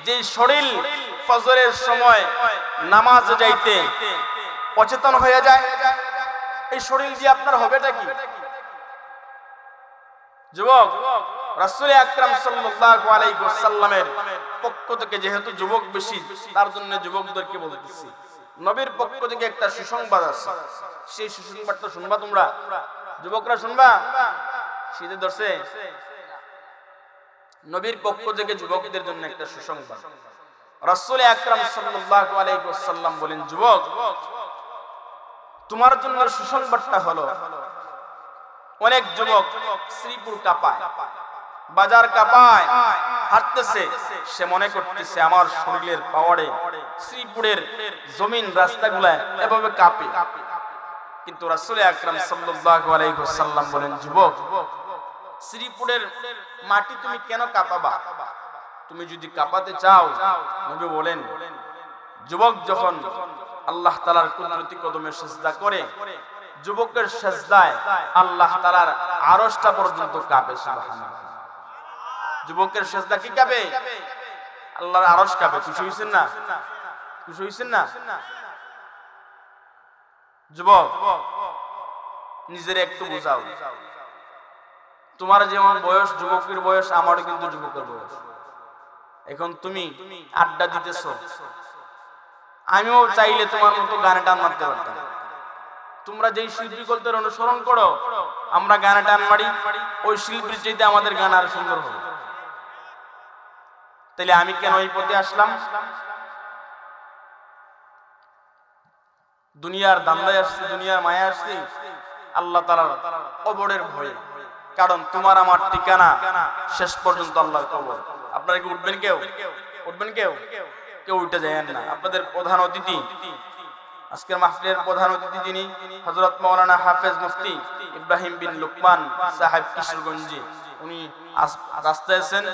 যেই শরীর ফজরের সময় নামাজে যাইতে অচেতন হয়ে যায়, এই শরীর দিয়ে আপনার হবেটা কি? যুবক, রাসূল আকরাম সাল্লাল্লাহু আলাইহি ওয়াসাল্লামের পক্ষ থেকে যেহেতু যুবক বেশি, তার জন্য যুবকদেরকে বলতেছি, নবীর পক্ষ থেকে একটা সুসংবাদ আছে, সেই সুসংবাদটা শুনবা তোমরা, যুবকরা শুনবা। শীতে ধরছে, নবীর পক্ষ থেকে যুবকদের জন্য একটা সুসংবাদ। রাসূল আকরাম সাল্লাল্লাহু আলাইহি ওয়াসাল্লাম বলেন, যুবক, তোমার জন্য সুসংবাদটা হলো, অনেক যুবক শ্রীপুর কাঁপায়, বাজার কাঁপায়, হাঁটতেছে, সে মনে করতেছে আমার শরীরের পাওয়ারে শ্রীপুরের জমিন রাস্তাগুলা এভাবে কাঁপে। কিন্তু রাসূল আকরাম সাল্লাল্লাহু আলাইহি ওয়াসাল্লাম বলেন, যুবক, শ্রীপুরের মাটি তুমি কেন কাঁপাবা? তুমি যদি কাঁপাতে চাও, নবী বলেন, যুবক যখন আল্লাহ তাআলার কুদরতি কদমে সিজদা করে, যুবকের সিজদায় আল্লাহ তাআলার আরশটা পর্যন্ত কাঁপে। সুবহানাল্লাহ। যুবকের সিজদা কি কাঁপে? আল্লাহর আরশ কাঁপে। খুশি হইছেন না? খুশি হইছেন না? যুবক, নিজের একটু বুঝাও। তোমার যেমন বয়স, যুবকের বয়স, আমারও কিন্তু যুবকের বয়স। এখন তুমি আড্ডা দিতেছ, আমিও চাইলে তোমার মতো গানে টান মারতে পারতাম, তোমরা যেই শিল্পী কলদের অনুসরণ করো, আমরা গানে টান মারি, ওই শিল্পীর চাইতে আমাদের গান আরো সুন্দর হবে। তাহলে আমি কেন এই পথে আসলাম? দুনিয়ার দান্দায় আসছি, দুনিয়ার মায়া আসছি, আল্লাহ তাআলার কবরের ভয়ে। কারণ তোমার আমার ঠিকানা শেষ পর্যন্ত আল্লাহর কবর। আপনারা কি উঠবেন? কেউ উঠবেন? কেউ উঠে যায়েন না। আপনাদের প্রধান অতিথি, আজকের মাহফিলের প্রধান অতিথি যিনি, হযরত মাওলানা হাফেজ মুফতি ইব্রাহিম বিন লোকমান সাহেব কিশোরগঞ্জি, উনি রাস্তায় আছেন।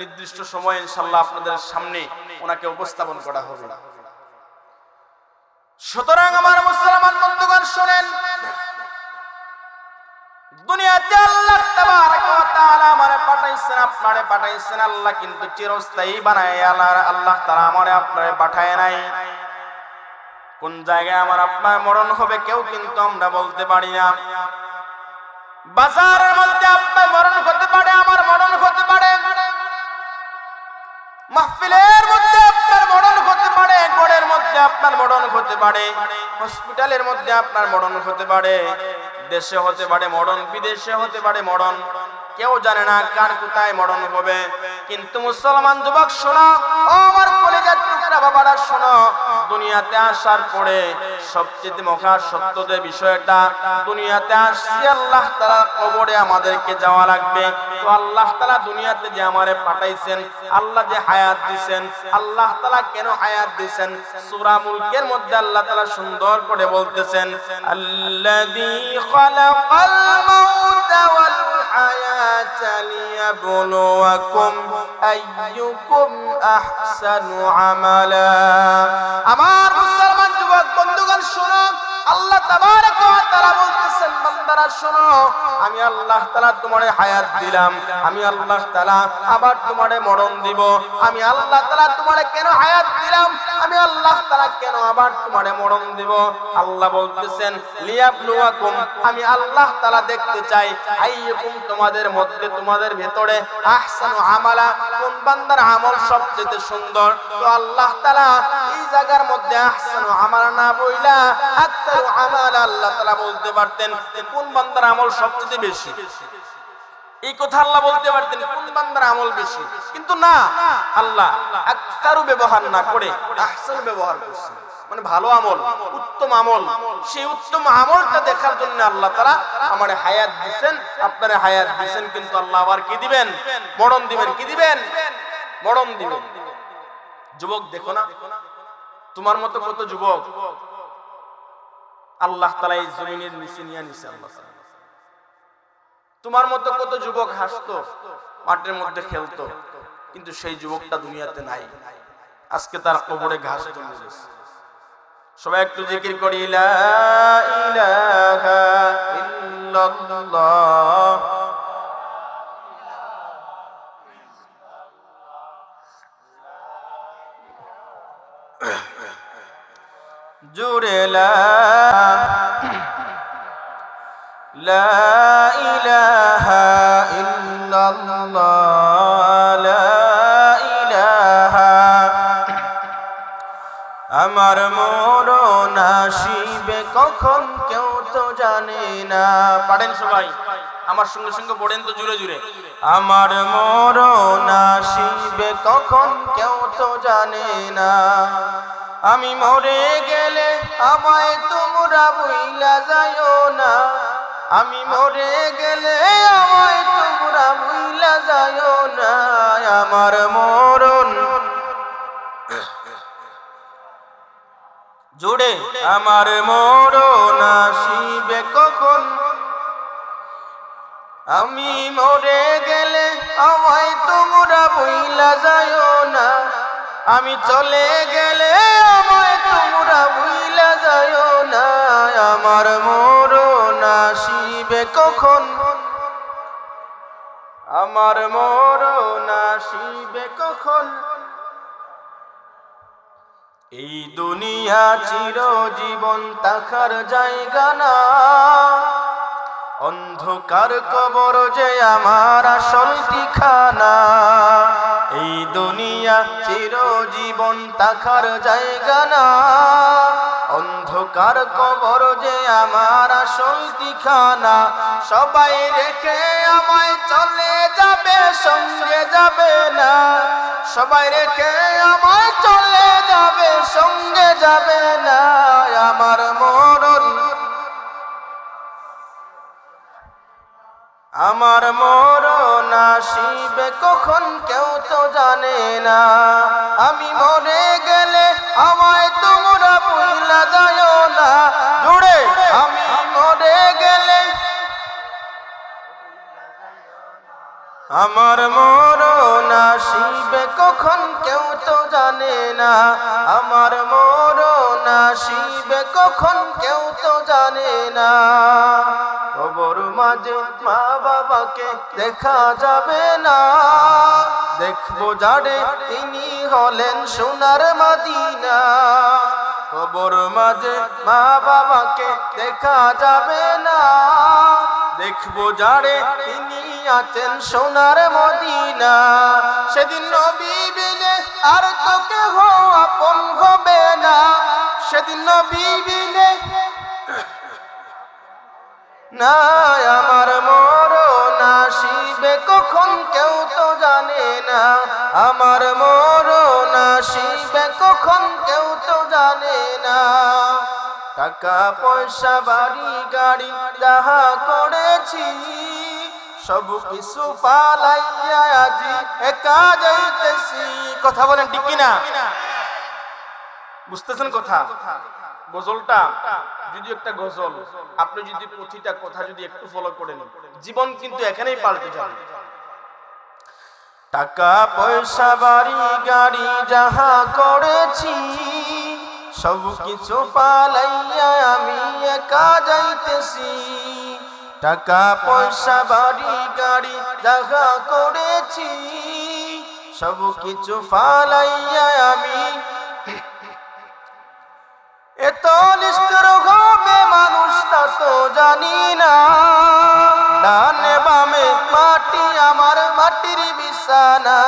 নির্দিষ্ট সময়ে ইনশাআল্লাহ আপনাদের সামনে ওনাকে উপস্থাপন করা হবে। সুতরাং আমার মুসলমান বন্ধুগণ শুনেন, দুনিয়াতে আল্লাহ তাবারক ওয়া তাআলা আমারে পাঠাইছেন, আপনারে পাঠাইছেন। আল্লাহ কিন্তু চিরস্থায়ী বানায় আল্লাহ তাআলা আমারে আপনারে পাঠায় নাই। কোন জায়গায় আমার আপনার মরণ হবে কেউ কিন্তু আমরা বলতে পারি না। বাজারের মধ্যে আপনার মরণ হতে পারে, আমার মরণ হতে পারে, মাহফিলের মধ্যে আপনার মরণ হতে পারে, ঘরের মধ্যে আপনার মরণ হতে পারে, হসপিটালের মধ্যে আপনার মরণ হতে পারে, দেশে হতে পারে মরণ, বিদেশে হতে পারে মরণ। কেউ জানে না কার কোথায় মরণ হবে। কিন্তু মুসলমান যুবক শোনো, ও আমার কলিজার টুকরা বাবারা শোনো, দুনিয়াতে আসার পরে সবচেয়ে মহা সত্য যে বিষয়টা, দুনিয়াতে আসছি আল্লাহ তাআলা কবরে আমাদেরকে যাওয়া লাগবে। তো আল্লাহ তাআলা দুনিয়াতে যে আমারে পাঠাইছেন, আল্লাহ যে হায়াত দিবেন, আল্লাহ তাআলা কেন হায়াত দিবেন? সূরা মুলকের মধ্যে আল্লাহ তাআলা সুন্দর করে বলতেছেন, আল্লাযী খালাকাল মাউতা ওয়াল হায়াতা লিয়াবলুয়াকুম আইয়ুকুম আহসানু আমালা। আমার মুসলমান যুবক বন্ধুগণ শোনো, আল্লাহ তাবারক ওয়া তাআলা বলতেছেন, বান্দারা শোনো, আমি আল্লাহ তাআলা তোমারে হায়াত দিলাম, আমি আল্লাহ তাআলা আবার তোমারে মরণ দিব। আমি আল্লাহ তাআলা তোমারে কেন হায়াত দিলাম, আমি আল্লাহ তাআলা কেন আবার তোমারে মরণ দিব? আল্লাহ বলতেছেন লিয়াবলুয়াকুম, আমি আল্লাহ তাআলা দেখতে চাই আইয়ুকুম, তোমাদের মধ্যে, তোমাদের ভেতরে আহসানু আমালা, কোন বান্দার আমল সবচেয়ে সুন্দর। তো আল্লাহ তাআলা এই জায়গার মধ্যে আহসানু আমালা না বইলা আকসারু আমালা আল্লাহ তাআলা বলতে পারতেন কোন বান্দার আমল সবচেয়ে বেশি। এই কথা আল্লাহ বলতে পারতেন কোন বান্দার আমল বেশি, কিন্তু না, আল্লাহ আকসারু ব্যবহার না করে আহসানু ব্যবহার করছেন, মানে ভালো আমল, উত্তম আমল। সেই উত্তম আমলটা দেখার জন্য আল্লাহ তাআলা আমারে হায়াত দিবেন, আপনারে হায়াত দিবেন। কিন্তু আল্লাহ আবার কি দিবেন? মরণ দিবেন। কি দিবেন? মরণ দিবেন। যুবক দেখো না, তোমার মতো কত যুবক আল্লাহ তাআলা এই জমিনের নিচে নিয়ে নিছে। আল্লাহ তোমার মতো কত যুবক হাসতো, মাঠের মধ্যে খেলতো, কিন্তু সেই যুবকটা দুনিয়াতে নাই। আজকে তার কবরে ঘাস জন্মে গেছে। সবাই একটু জিকির করি, লা ইলাহা ইল্লাল্লাহ। জুড়ে লা ইলাহা ইল্লাল্লাহ, লা ইলাহা। আমার মরণ আসিবে কখন কেউ তো জানে না। পারেন সবাই আমার সঙ্গে সঙ্গে পড়েন তো জুড়ে জুড়ে। আমার মরণ আসিবে কখন কেউ তো জানে না, আমি মরে গেলে আমায় তোমরা ভুইলা যাইও না, আমি মরে গেলে আমায় তোমরা ভুইলা যাইও না। আমার মরণ জুড়ে, আমার মরণ আসিবে কখন, আমি মরে গেলে আমায় তোমরা ভুইলা যাইও না, আমি চলে গেলে আমায় তোমরা ভুইলা যাইও না। আমার মরণ আসিবে কখন, আমার মরণ আসিবে কখন। এই দুনিয়া চিরজীবন থাকার জায়গা না, অন্ধকার কবর যে আমার আসল ঠিকানা। এই দুনিয়া চিরজীবন থাকার জায়গা না, অন্ধকার কবর যে আমার আসল ঠিকানা, সবাই রেখে আমায় চলে যাবে, সঙ্গে যাবে না। সবাই রেখে আমায় চলে যাবে, সঙ্গে যাবে না। আমার মরণ, আমার মরণ আসিবে কখন কেউ তো জানে না। আমি মরে গেলে আমায় তোমরা ভুইলা যাও না। জুড়ে আমি মরে গেলে, আমার মরণ আসিবে কখন কেউ তো জানে না। আমার মরণ আসিবে কখন কেউ তো জানে না। কবর মাঝে মা বাবাকে দেখা যাবে না, দেখবো যারে তিনি হলেন সোনার মদিনা। কবর মাঝে মা বাবাকে দেখা যাবে না, দেখবো যারে তিনি আছেন সোনার মদিনা। সেদিন নবী বিনে আর তো কেহ আপন হবে না। সেদিন নবী বিনে না। আমার মরণ আসিবে কখন কেউ তো জানে না। আমার মরণ আসিবে কখন কেউ তো জানে না। টাকা পয়সা বাড়ি গাড়ি যাহা করেছি, সব কিছু ফালাইয়া আজি একা যাইতেছি। কথা বলেন ঠিক কিনা? বুঝতেছেন কথা? গজলটা যদি একটা গজল, আপনি যদি প্রতিটা কথা যদি একটু ফলো করেন, জীবন কিন্তু এখানেই পাল্টে যাবে। টাকা পয়সা বাড়ি গাড়ি যাহা করেছি, সব কিছু ফালাইয়া আমি একা যাইতেছি। টাকা পয়সা বাড়ি গাড়ি যাহা করেছি, সব কিছু ফালাইয়া আমি, এত নিষ্ঠুর হবে মানুষ তা তো জানি না। ডানে বামে মাটি আমার মাটির বিছানা,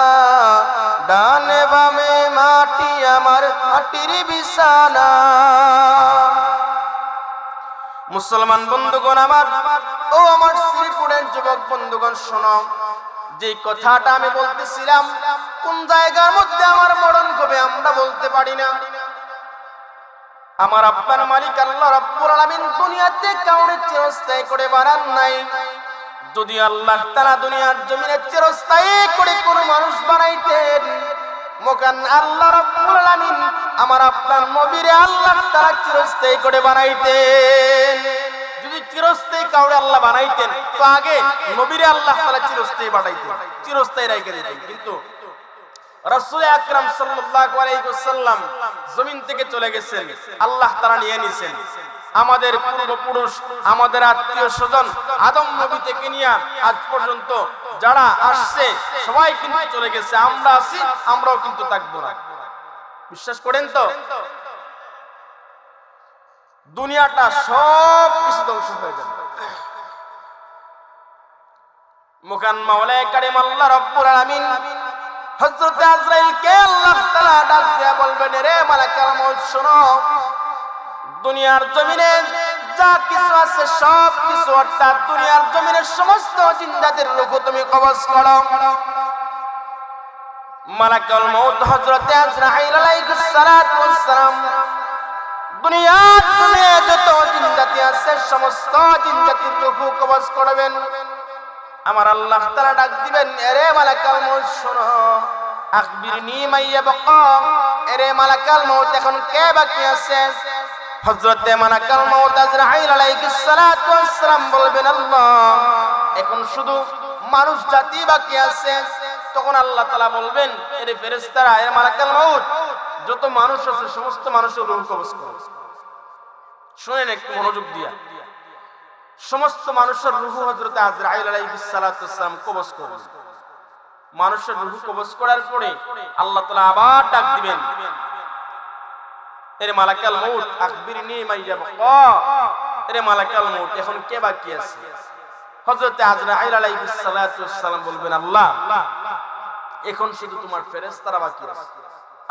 ডানে বামে মাটি আমার মাটির বিছানা। মুসলমান বন্ধুগণ আমার, ও আমার শ্রীপুরের যুবক বন্ধুগণ শোনো, যে কথাটা আমি বলতেছিলাম, কোন জায়গার মধ্যে আমার মরণ হবে আমরা বলতে পারি না। আমার আপনার মালিক আল্লাহ রাব্বুল আলামিন দুনিয়াতে কাউরে চিরস্থায়ী করে বানান নাই। যদি আল্লাহ তাআলা দুনিয়ার জমিনে চিরস্থায়ী করে কোন মানুষ বানাইতেন, মকান আল্লাহ রাব্বুল আলামিন আমার আপনার নবীরে আল্লাহ তাআলা চিরস্থায়ী করে বানাইতেন। যদি চিরস্থায়ী কাউরে আল্লাহ বানাইতেন, তো আগে নবীরে আল্লাহ তাআলা চিরস্থায়ী বানাইতেন, চিরস্থায়ী রাইখা দিতেন। কিন্তু রাসূল আকরাম সাল্লাল্লাহু আলাইহি ওয়াসাল্লাম জমিন থেকে চলে গেছেন, আল্লাহ তাআলা নিয়ে নিছেন। আমাদের পূর্বপুরুষ, আমাদের আত্মীয় স্বজন আদম নবী থেকে নিয়ে আজ পর্যন্ত যারা আসছে সবাই কিন্তু চলে গেছে। আমরা আছি, আমরাও কিন্তু থাকবো না। বিশ্বাস করেন তো? দুনিয়াটা সব কিছু ধ্বংস হয়ে যাবে। মুকান মাওলায়ে কারীম আল্লাহ রাব্বুল আলামিন হযরত আজরাইলকে আল্লাহ তাআলা ডাক দিয়া বলবেন, রে মালাকুল মউত শোনো, দুনিয়ার জমিনে যা কিছু আছে সব কিছু, অর্থাৎ দুনিয়ার জমিনের সমস্ত জিন্দাতের রূহ তুমি কবজ করো। মালাকুল মউত হযরত আজরাইল আলাইহিস সালাতু ওয়াস সালাম দুনিয়ার জমিনে যত জিন্দাতি আছে সমস্ত জিন্দাতির রূহ কবজ করবেন। আমার আল্লাহ তাআলা ডাক দিবেন, এরে মালাকুল মউত শোনো, আখবিরনি মাইয়াবকা, এরে মালাকুল মউত এখন কে বাকি আছে? হযরত মালাকুল মউত আজরাইল আলাইহিস সালাতু ওয়াস সালাম বলবেন, আল্লাহ এখন শুধু মানুষ জাতি বাকি আছে। তখন আল্লাহ তাআলা বলবেন, এরে ফেরেশতারা, এরে মালাকুল মউত যত মানুষ আছে সমস্ত মানুষের রূহ কবজ করো। শুনেন একটু মনোযোগ দিয়া, সমস্ত মানুষের রূহ হযরত আজরাইল আলাইহিস সালাতু ওয়াস সালাম কবজ করবেন। মানুষের রূহ কবজ করার পরে আল্লাহ তাআলা আবার ডাক দিবেন, এরে মালাকুল মউত আখবিরনি মাইয়াবকা, এরে মালাকুল মউত এখন কে বাকি আছে? হযরত আজরাইল আলাইহিস সালাতু ওয়াস সালাম বলবেন, আল্লাহ এখন শুধু তোমার ফেরেশতারা বাকি আছে।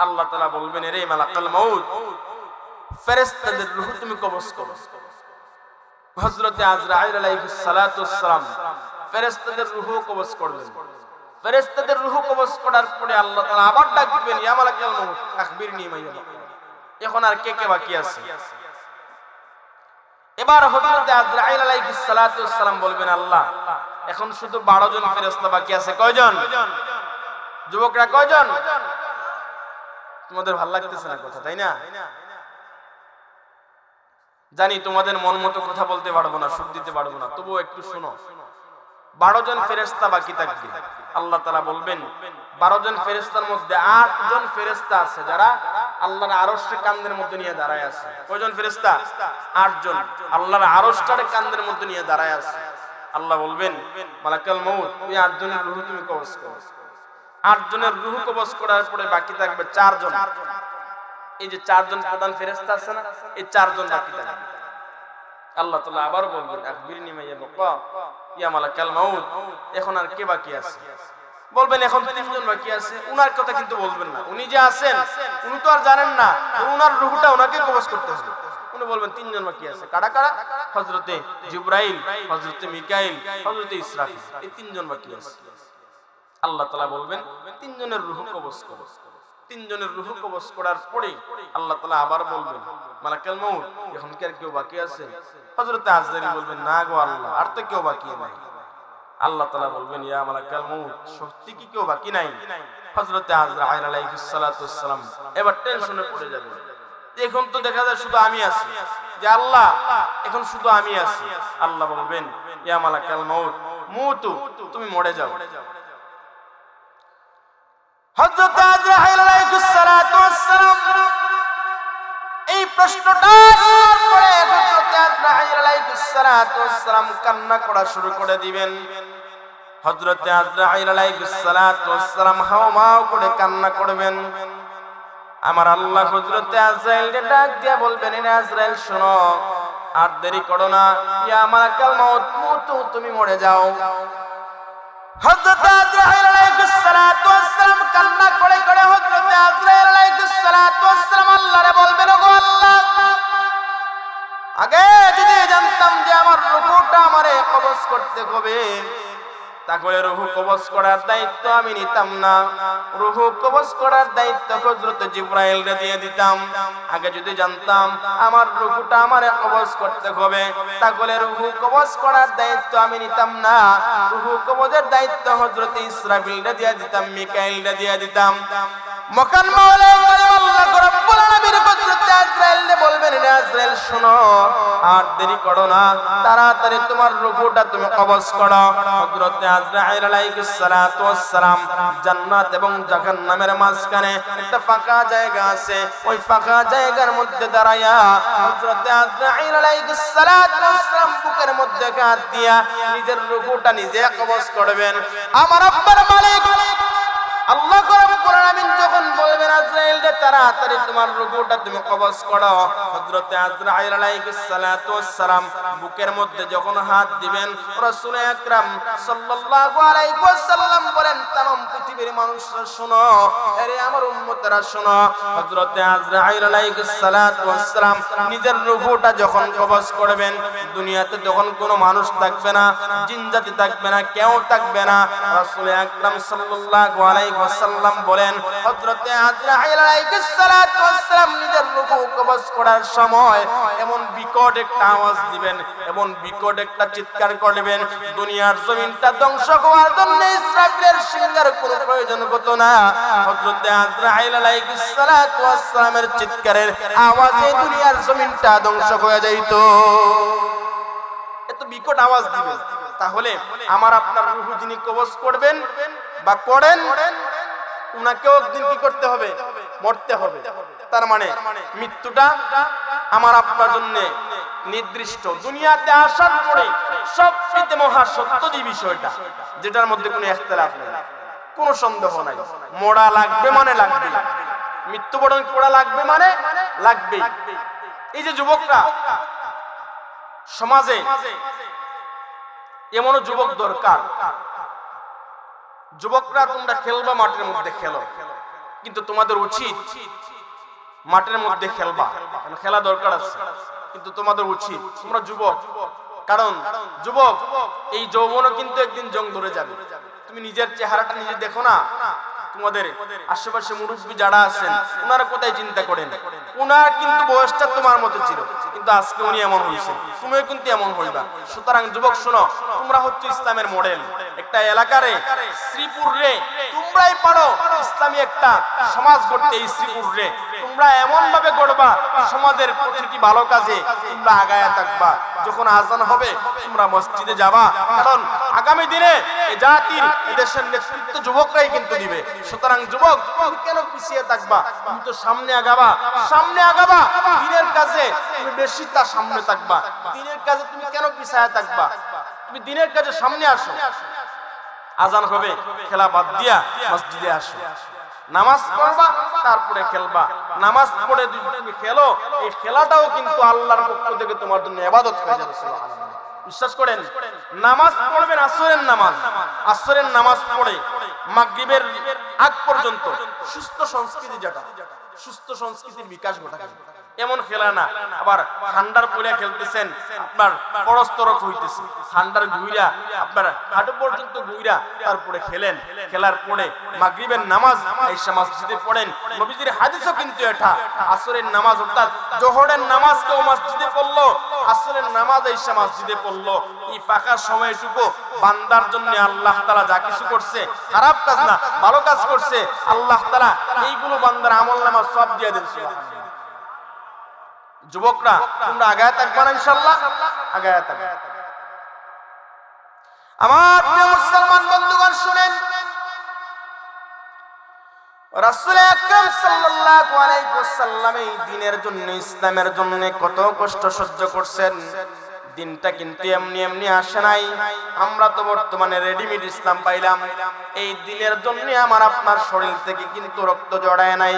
আল্লাহ তাআলা বলবেন, এরে মালাকুল মউত ফেরেশতাদের রূহ তুমি কবজ করো। হযরতে আজরাইল আলাইহিস সালাতু ওয়াস সালাম ফেরেশতাদের রূহ কবজ করলেন। ফেরেশতাদের রূহ কবজ করার পরে আল্লাহ তাআলা আবার ডাক দিবেন, ইয়া মালাকাল মউত আখবিরনি মাইয়া। এখন আর কে কে বাকি আছে? এবার হযরতে আজরাইল আলাইহিস সালাতু ওয়াস সালাম বলবেন, আল্লাহ এখন শুধু 12 জন ফেরেশতা বাকি আছে। কয়জন? যুবকরা কয়জন? তোমাদের ভালো লাগতেছে না কথা, তাই না? জানি তোমাদের মন মতো কথা বলতে পারবো না, সুখ দিতে পারবো না, তবুও একটু শোনো। 12 জন ফেরেশতা বাকি থাকবে। আল্লাহ তাআলা বলবেন 12 জন ফেরেশতার মধ্যে 8 জন ফেরেশতা আছে যারা আল্লাহর আরশের কাঁধের মধ্যে নিয়ে দাঁড়ায় আছে। কয়জন ফেরেশতা? 8 জন আল্লাহর আরশটার কাঁধের মধ্যে নিয়ে দাঁড়ায় আছে। আল্লাহ বলবেন, মালাকুল মউত তুমি 8 জনের রূহ তুমি কবজ করো। 8 জনের রূহ কবজ করার পরে বাকি থাকবে 4 জন। এই যে 4 জন প্রধান ফেরেশতা আছে না, এই 4 জন বাকি থাকবে। আল্লাহ তাআলা আবার বলবেন, আখবিরনি মাইয়া বাকা ইয়া মালাকাল মউত, এখন আর কে বাকি আছে? বলবেন এখন 3 জন বাকি আছে। উনার কথা কিন্তু বলবেন না, উনি যে আছেন উনি তো আর জানেন না, উনার রূহটা ওনাকে কবজ করতে হবে। উনি বলবেন 3 জন বাকি আছে। কারা কারা? হযরতে জিবরাইল, হযরতে মিকাইল, হযরতে ইসরাফিল, এই 3 জন বাকি আছে। আল্লাহ তাআলা বলবেন 3 জনের রূহ কবজ করো। 3 জনের রূহ কবজ করার পরে আল্লাহ তাআলা আবার বলবেন, মালাকুল মউত এখন কি আর কেউ বাকি আছে? হযরতে আজরাইল বলবেন, না গো আল্লাহ, আর তো কেউ বাকি নাই। আল্লাহ তাআলা বলবেন, ইয়া মালাকুল মউত সত্যি কি কেউ বাকি নাই? হযরতে আজরাইল আলাইহিস সালাতু ওয়াস সালাম এবার টেনশনে পড়ে যাবেন। এখন তো দেখা যায় শুধু আমি আছি, যে আল্লাহ এখন শুধু আমি আছি। আল্লাহ বলবেন, ইয়া মালাকুল মউত মুতু তুমি মরে যাও। হযরত আজরাইল আলাইহিস সালাতু ওয়াস সালাম এই প্রশ্নটা শোনার পরে হযরত আজরাইল আলাইহিস সালাতু ওয়াস সালাম কান্না করা শুরু করে দিবেন। হযরত আজরাইল আলাইহিস সালাতু ওয়াস সালাম হাওমাও করে কান্না করবেন। আমার আল্লাহ হযরত আজরাইলকে ডাক দিয়ে বলবেন, এ আজরাইল শোনো, আর দেরি করো না, ইয়া মালাকাল মউত মুতু তুমি মরে যাও। হযরত আজরাইল আলাইহিস সালাতু ওয়াস সালাম কান্না করে করে হযরত আজরাইল আলাইহিস সালাতু ওয়াস সালাম আল্লাহরে বলবেন, ওগো আল্লাহ, আগে যদি জানতাম যে আমার রূহটা আমারে কবজ করতে হবে, তাহলে রূহ কবজ করার দায়িত্ব আমি নিতাম না, রূহ কবজ করার দায়িত্ব হযরত জিবরাইলকে দিয়ে দিতাম। আগে যদি জানতাম আমার রূহটা আমারে কবজ করতে হবে, তাহলে রূহ কবজ করার দায়িত্ব আমি নিতাম না, রূহ কবজের দায়িত্ব হযরত ইসরাফিলকে দিয়ে দিতাম, মিকাইলকে দিয়ে দিতাম। মকান মাওলা আল্লাহ রাব্বুল আলামিন হযরত আজরাইলকে বলবেন, রে আজরাইল শোনো, আর দেরি করো না, তাড়াতাড়ি তোমার রূহটা তুমি কবজ করো। হযরত আজরাইল আলাইহিস সালাতু ওয়াস সালাম জান্নাত এবং জাহান্নামের মাঝখানে একটা ফাঁকা জায়গা আছে, ওই ফাঁকা জায়গার মধ্যে দাঁড়ায়া হযরত আজরাইল আলাইহিস সালাতু ওয়াস সালাম বুকের মধ্যে হাত দিয়া নিজের রূহটা নিজে কবজ করবেন। আমার আব্বার মালিক আল্লাহ রাব্বুল আলামিন যখন বলবেন, আজরাইল রে তাড়াতাড়ি তোমার রূহটা তুমি কবজ করো, হযরত আজরাইল আলাইহিস সালাতু ওয়াস সালাম বুকের মধ্যে যখন হাত দিবেন, রাসূল আকরাম সাল্লাল্লাহু আলাইহি ওয়াসাল্লাম বলেন, तमाम পৃথিবীর মানুষরা শোনো, আরে আমার উম্মতেরা শোনো, হযরত আজরাইল আলাইহিস সালাতু ওয়াস সালাম নিজের রূহটা যখন কবজ করবেন, দুনিয়াতে যখন কোনো মানুষ থাকবে না, জিন জাতি থাকবে না, কেউ থাকবে না, রাসূল আকরাম সাল্লাল্লাহু আলাইহি ওয়াসাল্লাম বলেন, হযরত আজরাইল আলাইহিস সালাতু ওয়াস সালাম নিজের রূহ কবজ করার সময় এমন বিকট একটা আওয়াজ দিবেন, এমন বিকট একটা চিৎকার করবেন, দুনিয়ার জমিনটা ধ্বংস হওয়ার জন্য ইসরাফিলের সিংহার কোনো প্রয়োজন হতো না। হযরত আজরাইল আলাইহিস সালাতু ওয়াস সালামের চিৎকারের আওয়াজে দুনিয়ার জমিনটা ধ্বংস হয়ে যাইত। এত বিকট আওয়াজ দিবেন। তাহলে আমার আপনার রূহ যিনি কবজ করবেন বা করেন, উনাকেও একদিন কি করতে হবে? মরতে হবে। তার মানে মৃত্যুটা আমার আপনার জন্য নির্দিষ্ট। দুনিয়াতে আসার পরে সবচেয়ে মহা সত্য যে বিষয়টা, যেটার মধ্যে কোনো ইখতিলাফ নেই, কোনো সন্দেহ নাই, মরা লাগবে মানে লাগবে, মৃত্যুবরণ করা লাগবে মানে লাগবে। এই যে যুবকরা সমাজে এমনও যুবক দরকার, যুবকরা তোমরা খেলবা মাঠের মধ্যে খেলো, কিন্তু তোমাদের উচিত মাঠের মধ্যে খেলবা, খেলা দরকার আছে, কিন্তু তোমাদের উচিত, তোমরা যুবক, কারণ যুবক এই যৌবনও কিন্তু একদিন জং ধরে যাবে। তুমি নিজের চেহারাটা নিজে দেখো না, তোমাদের আশেপাশে মুরব্বী যারা আছেন ওনারা কোথায় চিন্তা করেন, ওনার কিন্তু বয়সটা তোমার মতো ছিল, কিন্তু আজকে উনি এমন হয়েছে, তুমিও কিন্তু এমন হইবা। সুতরাং যুবক শোনো, তোমরা হচ্ছে ইসলামের মডেল। একটা এলাকারে শ্রীপুর রে তোমরাই পারো ইসলামী একটা সমাজ গড়তে। এই শ্রীপুর রে তোমরা এমন ভাবে গড়বা, সমাজের প্রতিটি ভালো কাজে তোমরা আগায়া থাকবা। যখন আজান হবে তোমরা মসজিদে যাবা, কারণ আগামী দিনে এই জাতির এদেশের নেতৃত্ব যুবকরাই কিন্তু দিবে। সুতরাং যুবক, তুমি কেন পিছিয়ে থাকবা? তুমি তো সামনে আগাবা, সামনে আগাবা। দিনের কাজে তুমি বেশি তার সামনে থাকবা। দিনের কাজে তুমি কেন পিছিয়ে থাকবা? তুমি দিনের কাজে সামনে আসো। আজান হবে, খেলা বাদ দিয়া মসজিদে আসো, নামাজ পড়বা, তারপরে খেলবা। নামাজ পড়ে তুমি খেলো, এই খেলাটাও কিন্তু আল্লাহর পক্ষ থেকে তোমার জন্য ইবাদত হয়ে যাবে। সুবহানাল্লাহ। বিশ্বাস করেন, নামাজ পড়বেন আসরের নামাজ, আসরের নামাজ পড়ে মাগরিবের আগ পর্যন্ত সুস্থ সংস্কৃতি, যেটা সুস্থ সংস্কৃতির বিকাশ ঘটাবে, এমন খেলা না। আবার ঠান্ডার পরে খেলতেছেন, আপনার পরস্তরক হইতেছে, ঠান্ডার গুইরা আপনার হাঁটু পর্যন্ত গুইরা তারপরে খেলেন। খেলার পরে মাগরিবের নামাজ এসে মসজিদে পড়েন। নবীজির হাদিসও কিন্তু এটা, আসরের নামাজ অর্থাৎ জোহরের নামাজ কেউ মসজিদে পড়লো, আসরের নামাজ এসে মসজিদে পড়লো, এই ফাঁকা সময়টুকু বান্দার জন্য আল্লাহ তাআলা যা কিছু করছে, খারাপ কাজ না ভালো কাজ করছে, আল্লাহ তাআলা এইগুলো বান্দার আমলনামা সব দিয়ে দেন। সুবহানাল্লাহ। যুবকরা তোমরা আগায় থাকবা না ইনশাআল্লাহ, আগায় থাকবা। আমার প্রিয় মুসলমান বন্ধুগণ শুনেন, রাসূল আকরাম সাল্লাল্লাহু আলাইহি ওয়াসাল্লাম এই দ্বীনের জন্য, ইসলামের জন্য কত কষ্ট সহ্য করছেন। দিনটা কিন্তু এমনি এমনি আসে নাই। আমরা তো বর্তমানে রেডিমেড ইসলাম পাইলাম। এই দ্বীনের জন্য আমার আপনার শরীর থেকে কিন্তু রক্ত জড়ায় নাই,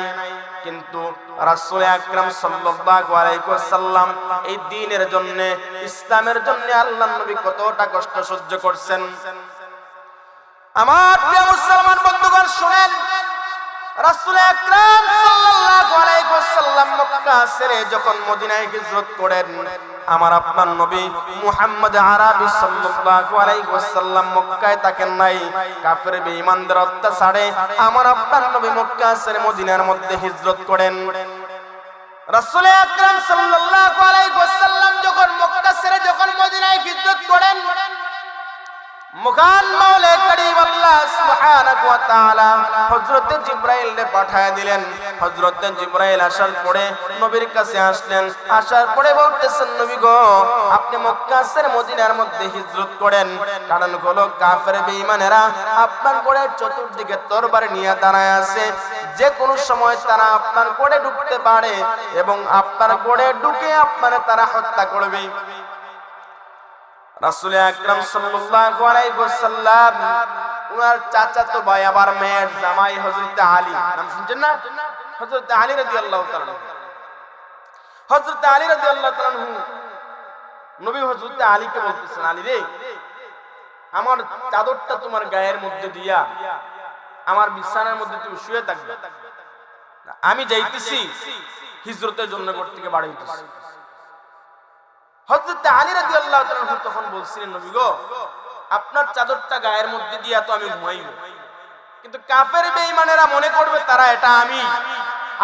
কিন্তু রাসূল আকরাম সাল্লাল্লাহু আলাইহি ওয়াসাল্লাম এই দ্বীনের জন্য, ইসলামের জন্য আল্লাহর নবী কতটা কষ্ট সহ্য করছেন। আমার প্রিয় মুসলমান বন্ধুগণ শুনেন, রাসূল আকরাম সাল্লাল্লাহু আলাইহি ওয়াসাল্লাম মক্কা ছেড়ে যখন মদিনায় হিজরত করেন, আমার আপনার নবী মুহাম্মদ আরবি সাল্লাল্লাহু আলাইহি ওয়াসাল্লাম মক্কায় থাকেন নাই। কাফের বেঈমানদের অত্যাচারে আমার আপনার নবী মক্কা ছেড়ে মদিনার মধ্যে হিজরত করেন। রাসূল আকরাম সাল্লাল্লাহু আলাইহি ওয়াসাল্লাম যখন মক্কা ছেড়ে যখন মদিনায় হিজরত করেন, মহান মাওলা করিম আল্লাহ সুবহানাহু ওয়া তাআলা হযরত জিবরাইলকে পাঠিয়ে দিলেন। হযরত জিবরাইল আসার পরে নবীর কাছে আসলেন, আসার পরে বলতেছেন, নবী গো, আপনি মক্কা ছেড়ে মদিনার মধ্যে হিজরত করেন, কারণ হলো কাফের বেঈমানেরা আপনার গড়ের চতুর্দিকে তরবারি নিয়ে দাঁড়ায় আছে। যে কোনো সময় তারা আপনার গড়ে ঢুকতে পারে এবং আপনার গড়ে ঢুকে আপনারা তারা হত্যা করবে। রাসূল আকরাম সাল্লাল্লাহু আলাইহি ওয়াসাল্লাম ওনার চাচাতো ভাই আবার মেয়ের জামাই হযরত আলী, নাম শুনছেন না? হযরত আলী রাদিয়াল্লাহু তাআলা, হযরত আলী রাদিয়াল্লাহু তাআলা নবী হযরত আলীকে বলতেছেন, আলী রে, আমার চাদরটা তোমার গায়ের মধ্যে দিয়া আমার বিছানার মধ্যে তুমি শুয়ে থাকবে, আমি যাইতেছি হিজরতের জন্য ঘর থেকে বাড়ি হইতেছি। হযরত আলী রাদিয়াল্লাহু তাআলা তখন বলছিলেন, নবী গো, আপনার চাদরটা গায়ের মধ্যে দিয়া তো আমি ঘুমাইব, কিন্তু কাফের বেঈমানেরা মনে করবে তারা এটা আমি,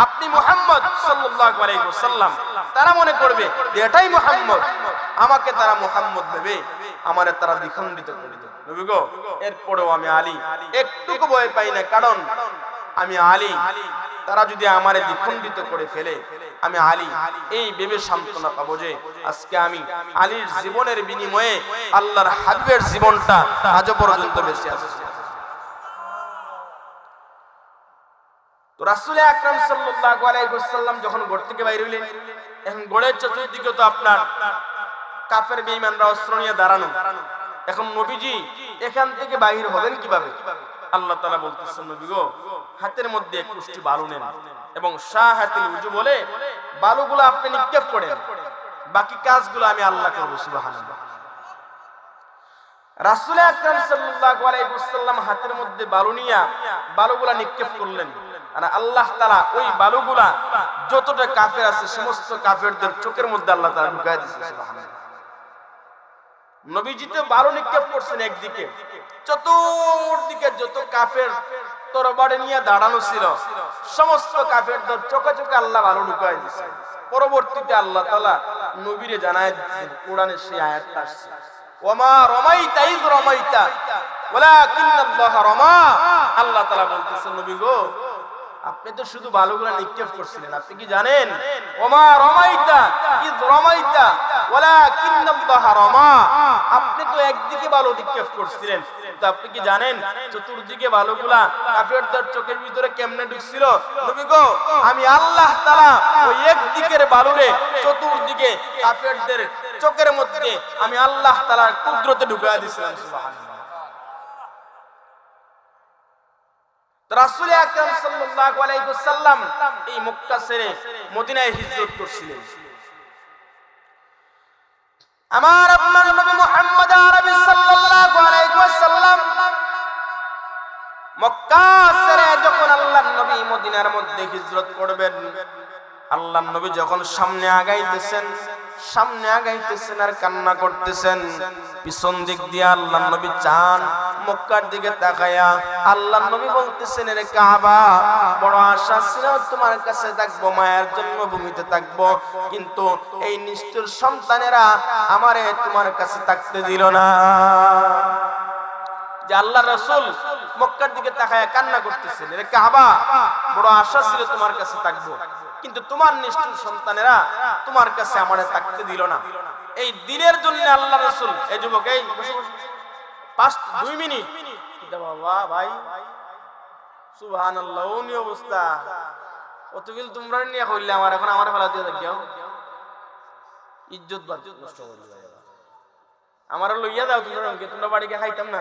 আপনি মুহাম্মদ সাল্লাল্লাহু আলাইহি ওয়াসাল্লাম, তারা মনে করবে যে এটাই মুহাম্মদ, আমাকে তারা মুহাম্মদ ভেবে আমারে তারা দ্বিখণ্ডিত করে দেবে। নবী গো, এরপরেও আমি আলী একটুকু ভয় পাই না, কারণ আমি আলী, তারা যদি আমারে দ্বিখণ্ডিত করে ফেলে আমি আলী এই ভেবে সান্ত্বনা পাবো যে আজকে আমি আলীর জীবনের বিনিময়ে আল্লাহর হাবিবের জীবনটা আজও পর্যন্ত বেঁচে আছে। তো রাসূল আকরাম সাল্লাল্লাহু আলাইহি ওয়াসাল্লাম যখন ঘর থেকে বাইরে হইলেন, এখন ঘরের চতুর্দিকে তো আপনার কাফের বেঈমানরা অস্ত্র নিয়ে দাঁড়ানো। এখন নবীজি এখান থেকে বাইরে হবেন কিভাবে? আল্লাহ তাআলা বলতেছেন, নবী গো, হাতের মধ্যে এক মুষ্টি বালু নেন এবং শাহাতিল উজু বলে বালুগুলো আপনি নিক্ষেপ করেন, বাকি কাজগুলো আমি আল্লাহ করব। সুবহানাল্লাহ। রাসূল আকরাম সাল্লাল্লাহু আলাইহি ওয়াসাল্লাম হাতের মধ্যে বালু নিয়ে বালুগুলো নিক্ষেপ করলেন। আর আল্লাহ তাআলা ওই বালুগুলা যতটা কাফের আছে সমস্ত কাফেরদের চোখের মধ্যে আল্লাহ তাআলা ঢুকায় দিয়েছে। সুবহানাল্লাহ। নবীজি তো বালু নিক্ষেপ করছেন একদিকে, চতুর্দিকে যত কাফের তরবারি নিয়ে দাঁড়ানো ছিল সমস্ত কাফেরদের চোখে চোখে আল্লাহ বালু ঢুকায় দিয়েছে। পরবর্তীতে আল্লাহ তাআলা নবীরে জানায় দিয়েছেন, কোরআনে সেই আয়াতটা আসছে, ওমা রমাইতা ইয রমাইতা ওয়ালাকিন্নাল্লাহ রামা। আল্লাহ তাআলা বলতেছেন, নবী গো আপনি তো শুধু বালুগুলা নিক্ষেপ করছিলেন, আপনি কি জানেন ওমা রমাইতা ইয রমাইতা ওয়ালাকিন্নাল্লাহ রামা, আপনি তো একদিকে বালু নিক্ষেপ করছিলেন, কিন্তু আপনি কি জানেন চতুর্দিকে বালুগুলা কাফেরদের চোখের ভিতরে কেমনে ঢুকছিল? নবী গো আমি আল্লাহ তাআলা ওই একদিকের বালুরে চতুর্দিকে কাফেরদের চোখের মধ্যে আমি আল্লাহ তাআলার কুদরতে ঢুকায়া দিয়েছিলাম। সুবহানাল্লাহ। রাসূল আকরাম সাল্লাল্লাহু আলাইহি ওয়াসাল্লাম এই মক্কা ছেড়ে মদিনায় হিজরত করছিলেন। আমার আপনার নবী মুহাম্মদ আরবি সাল্লাল্লাহু আলাইহি ওয়াসাল্লাম মক্কা ছেড়ে যখন আল্লাহর নবী মদিনার মধ্যে হিজরত করবেন, আল্লাহর নবী যখন সামনে আগাইতেছেন আর কান্না করতেছেন, পিছন দিক দিয়ে আল্লাহর নবী চান মক্কার দিকে তাকায়া আল্লাহর নবী বলতেছেন, রে কাবা বড় আশা ছিল তোমার কাছে থাকবো, মায়ের জন্মভূমিতে থাকবো, কিন্তু এই নিষ্ঠুর সন্তানেরা আমারে তোমার কাছে থাকতে দিল না। যে আল্লাহ রাসূল মক্কার দিকে তাকায়া কান্না করতেছেন, রে কাবা বড় আশা ছিল তোমার কাছে থাকবো, কিন্তু তোমার নিষ্ঠুর সন্তানেরা তোমার কাছে আমারে থাকতে দিল না। এই দিনের জন্য আল্লাহ রাসূল, এই যুবক এই 2 মিনিট বাবা ভাই সুবহানাল্লাহ, ওনি অবস্থা অতগুলো তোমরা নিয়ে কইলে আমার এখন আমার ফেলা দিয়ে যাও ইজ্জত বাদ নষ্ট করে দিবা। আমার লইয়া যাও, তোমরা বাড়িকে খাইতাম না,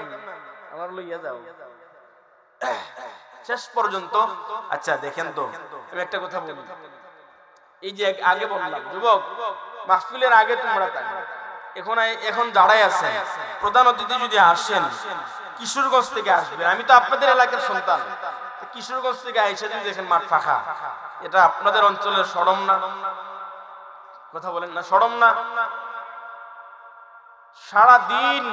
আমার লইয়া যাও শেষ পর্যন্ত। আচ্ছা দেখেন তো আমি একটা কথা বলি, এই যে আগে বললাম যুবক মাহফিলের আগে তোমরা থাকবে, এখন যারাই আছেন প্রধান অতিথি যদি আসেন কিশোরগঞ্জ থেকে আসবেন, আমি তো আপনাদের এলাকার সন্তান, কিশোরগঞ্জ থেকে আইসা যদি দেখেন মাঠ ফাঁকা, এটা আপনাদের অঞ্চলের শরম না? কথা বলেন না, শরম না? সারা দিন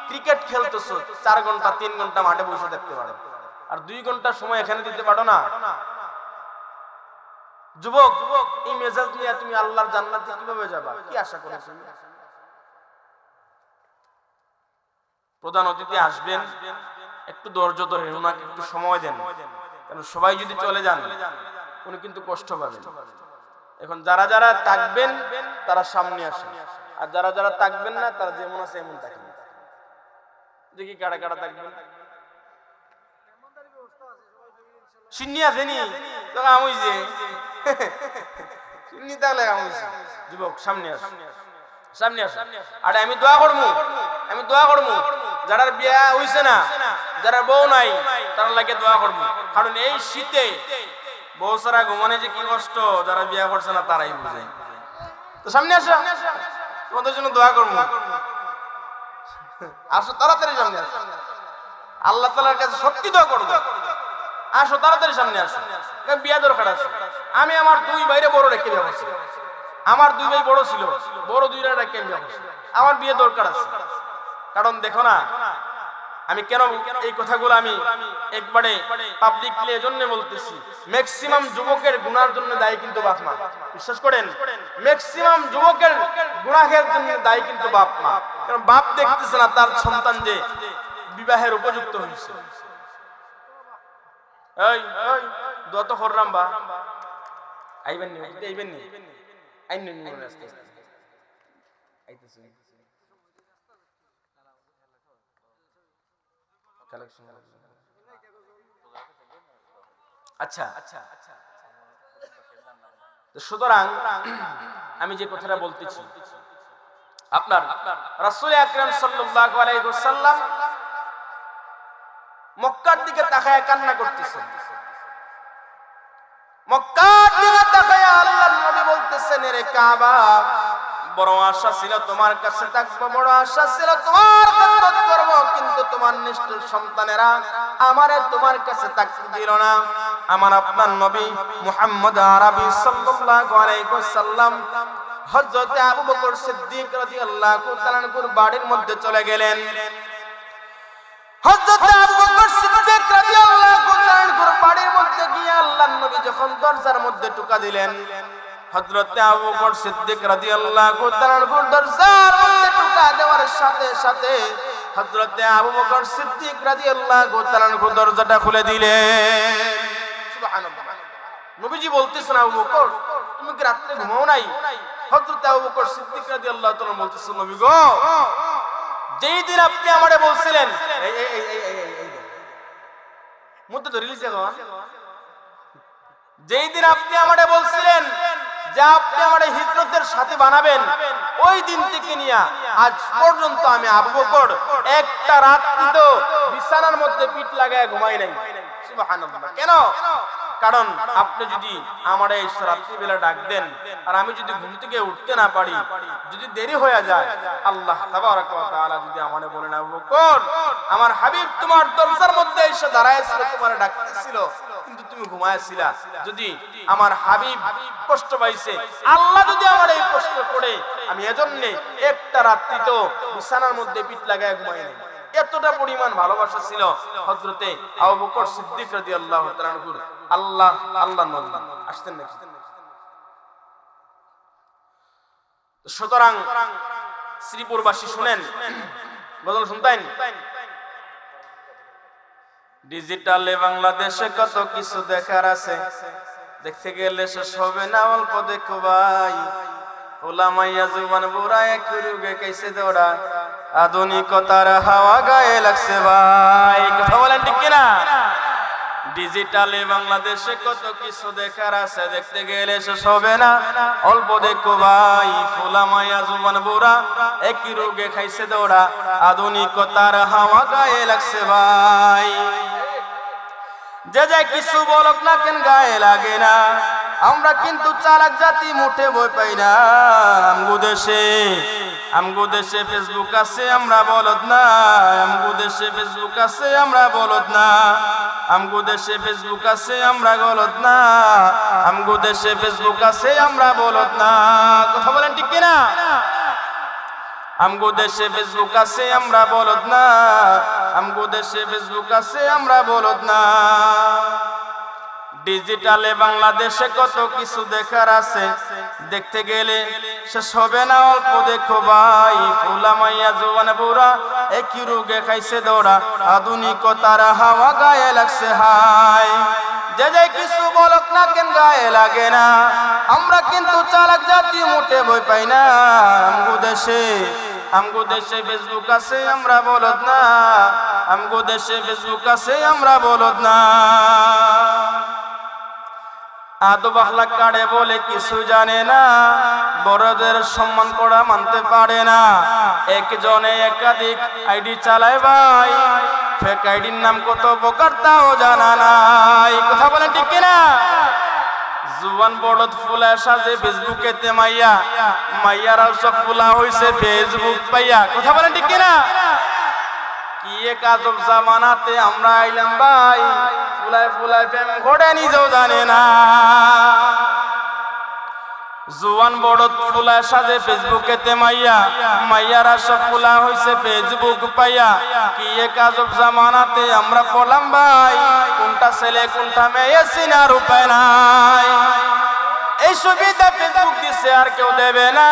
ক্রিকেট খেলতেছো, 4 ঘন্টা 3 ঘন্টা মাঠে বসে দেখতে পারো, আর 2 ঘন্টা সময় এখানে দিতে পারো না? যুবক এই মেজাজ নিয়ে তুমি আল্লাহর জান্নাতে কিভাবে যাবা? কি আশা করেছো? প্রধান অতিথি আসবেন, একটু ধৈর্য ধরে ওনাকে একটু সময় দেন, কারণ সবাই যদি চলে যান উনি কিন্তু কষ্ট পাবেন। এখন যারা যারা থাকবেন তারা সামনে আসেন, আর যারা যারা থাকবেন না তারা যেমন আছে এমন থাকবেন। দেখি কারা কারা থাকবেন। সিন্নি আসেনি তো আমি যে সিন্নি তাহলে আমি যুবক সামনে আস, সামনে আস। আরে আমি দোয়া করবো যারা বিয়া হইছে না, যারা বউ নাই তার লাগে দোয়া করবো, কারণ এই শীতে বউ সারা ঘুমানে যে কি কষ্ট যারা বিয়া করছে না তারাই বুঝে। তো সামনে আসো, তোমাদের জন্য দোয়া করবো, আসো তাড়াতাড়ি সামনে আসো, আল্লাহ তাআলার কাছে সত্যি দোয়া করবো, আসো তাড়াতাড়ি সামনে আসো, বিয়া দরকার আছে। আমি আমার 2 ভাইরে বড় রেখে বিয়া করছি, আমার 2 ভাই বড় ছিল, বড় 2টা রেখে বিয়া করছি, আমার বিয়ে দরকার আছে। কারণ দেখো না আমি কেন এই কথাগুলো আমি একবারে পাবলিকলি এজন্য বলতেছি, ম্যাক্সিমাম যুবকের গুনার জন্য দায়ী কিন্তু বাপ মা। বিশ্বাস করেন, ম্যাক্সিমাম যুবকের গুনাহের জন্য দায়ী কিন্তু বাপ মা, কারণ বাপ দেখতেছে না তার সন্তান যে বিবাহের উপযুক্ত হয়েছে। এই দোয়া তো করলাম বা আইবেন নি আইন নি আস্তে আস্তে আইতেছে কালেকশন। আচ্ছা সুতরাং আমি যে কথাটা বলতেছি, আপনার রাসূল আকরাম সাল্লাল্লাহু আলাইহি ওয়াসাল্লাম মক্কার দিকে তাকায় কান্না করতেছেন। মক্কার দিকে তাকায় আল্লাহর নবী বলতেছেন, রে কাবা বড় আশা ছিল তোমার কাছে থাকবো, বড় আশা ছিল তোমার খেদমত করব, কিন্তু তোমার নিষ্ঠুর সন্তানেরা আমারে তোমার কাছে থাকতে দিল না। আমার আপনার নবী মুহাম্মদ আরবি সাল্লাল্লাহু আলাইহি ওয়াসাল্লাম হযরত আবু বকর সিদ্দিক রাদিয়াল্লাহু তাআলা আনহুর বাড়ির মধ্যে চলে গেলেন। হযরত আবু বকর সিদ্দিক রাদিয়াল্লাহু তাআলা আনহুর বাড়ির মধ্যে গিয়ে আল্লাহর নবী যখন দরজার মধ্যে টোকা দিলেন, হযরত আবু বকর সিদ্দিক রাদিয়াল্লাহু তাআলা আনহুর দরজার মধ্যে টোকা দেওয়ার সাথে সাথে হযরত আবু বকর সিদ্দিক রাদিয়াল্লাহু তাআলা আনহু দরজাটা খুলে দিলেন। সুবহানাল্লাহ। নবীজি বলতেছেন, আবু বকর তুমি কি রাতে ঘুমাও নাই? হযরত আবু বকর সিদ্দিক রাদিয়াল্লাহু তাআলা বলতেছেন, নবী গো, যেই দিন আপনি আমারে বলছিলেন মুদ্দা ধরে লিছে গো, যেই দিন আপনি আমারে বলছিলেন যে আপনি আমারে হিজরতের সাথে বানাবেন, ওই দিন থেকে নিয়ে আজ পর্যন্ত আমি আবু বকর একটা রাত্রি তো বিছানার মধ্যে পিঠ লাগায় ঘুমাই নাই। সুবহানাল্লাহ। কেন? কারণ আপনি যদি আমার এই রাত্রি বেলা ডাক দেন আর আমি যদি ঘুম থেকে উঠতে না পারি, যদি দেরি হয়ে যায়, আল্লাহ তাবারক ওয়া তাআলা যদি আমারে বলেন, আবু বকর আমার হাবিব তোমার দরজার মধ্যে এসে দাঁড়ায়ছিল, তোমারে ডাকতেছিল কিন্তু তুমি ঘুমায়ছিলা, যদি আমার হাবিব কষ্ট পাইছে, আল্লাহ যদি আমার এই কষ্ট করে, আমি এজন্য একটা রাত্রি তো বিছানার মধ্যে পিঠ লাগায় ঘুমাই নাই। এতটা পরিমাণ ভালোবাসা ছিল হযরতে আবু বকর সিদ্দিক রাদিয়াল্লাহু তাআলা আনহুর। আল্লাহর নবী আসতেন নাকি? সুতরাং শ্রীপুরবাসী শুনেন, গজল শুনতেন, ডিজিটালে বাংলাদেশে কত কিছু দেখার আছে, দেখতে গেলে শেষ হবে না, অল্প দেখো ভাই। ওলামাইয়া জুবান বুড়া এক রুগে কেসে দৌড়া, আধুনিকতার হাওয়া গায়ে লাগছে ভাই। কথা বলেন ঠিক কিনা? ডিজিটালে বাংলাদেশে কত কিছু দেখার আছে, দেখতে গেলে শেষ হবে না, অল্প দেখো ভাই। ফুলামাইয়া জুবান বুড়া একই রোগে খাইছে দৌড়া, আধুনিকতার হাওয়া গায়ে লাগছে ভাই। যে যে কিছু বলক না কেন গায়ে লাগে না, আমরা কিন্তু চালাক জাতি, মুঠে বই পাই না। আমগো দেশে ফেসবুক আছে, আমরা বলদ না। আমগো দেশে ফেসবুক আছে, আমরা বলদ না। আমগো দেশে ফেসবুক আছে, আমরা বলদ না। আমগো দেশে ফেসবুক আছে, আমরা বলদ না। কথা বলেন ঠিক কিনা? আমগো দেশে ফেসবুক আছে, আমরা বলদ না। আমগো দেশে ফেসবুক আছে, আমরা বলদ না। ডিজিটালে বাংলাদেশে কত কিছু দেখার আছে, দেখতে গেলে শেষ হবে না, অল্প দেখো ভাই। ফুলামাইয়া জোয়ান বুড়া একই রোগে খাইছে দৌড়া, আধুনিকতার হাওয়া গায়ে লাগছে হাই। যে যে কিছু বলক না কেন গায়ে লাগে না, আমরা কিন্তু চালাক জাতি, মুঠে বই পাই না। আমগো দেশে ফেসবুক আছে, আমরা বলদ না। আমগো দেশে ফেসবুক আছে, আমরা বলদ না। আদব আখলাক কাড়ে বলে কিছু জানে না, বড়দের সম্মান করা মানতে পারে না। একজনে একাধিক আইডি চালায় ভাই, ফেক আইডির নাম কত প্রকার তাও জানা নাই। কথা বলেন ঠিক কিনা? জুয়ান বড়দ ফুলা সাজে ফেসবুকেতে মাইয়া, মাইয়ারাও সব ফুলা হইছে ফেসবুক পাইয়া। কথা বলেন ঠিক কিনা? কি এক আজব জামানাতে আমরা আইলাম ভাই, ফুলায় ফুলায় প্রেম ঘটে নিজেও জানে না। জুয়ান বড়দ ফুলা সাজে ফেসবুকেতে মাইয়া, মাইয়ারা সব ফুলা হইছে ফেসবুক পাইয়া। কি এক আজব জামানাতে আমরা পড়লাম ভাই, কোনটা ছেলে কোনটা মেয়ে চিনার উপায় নাই। এই সুবিধা ফেসবুক দিছে আর কেউ দেবে না।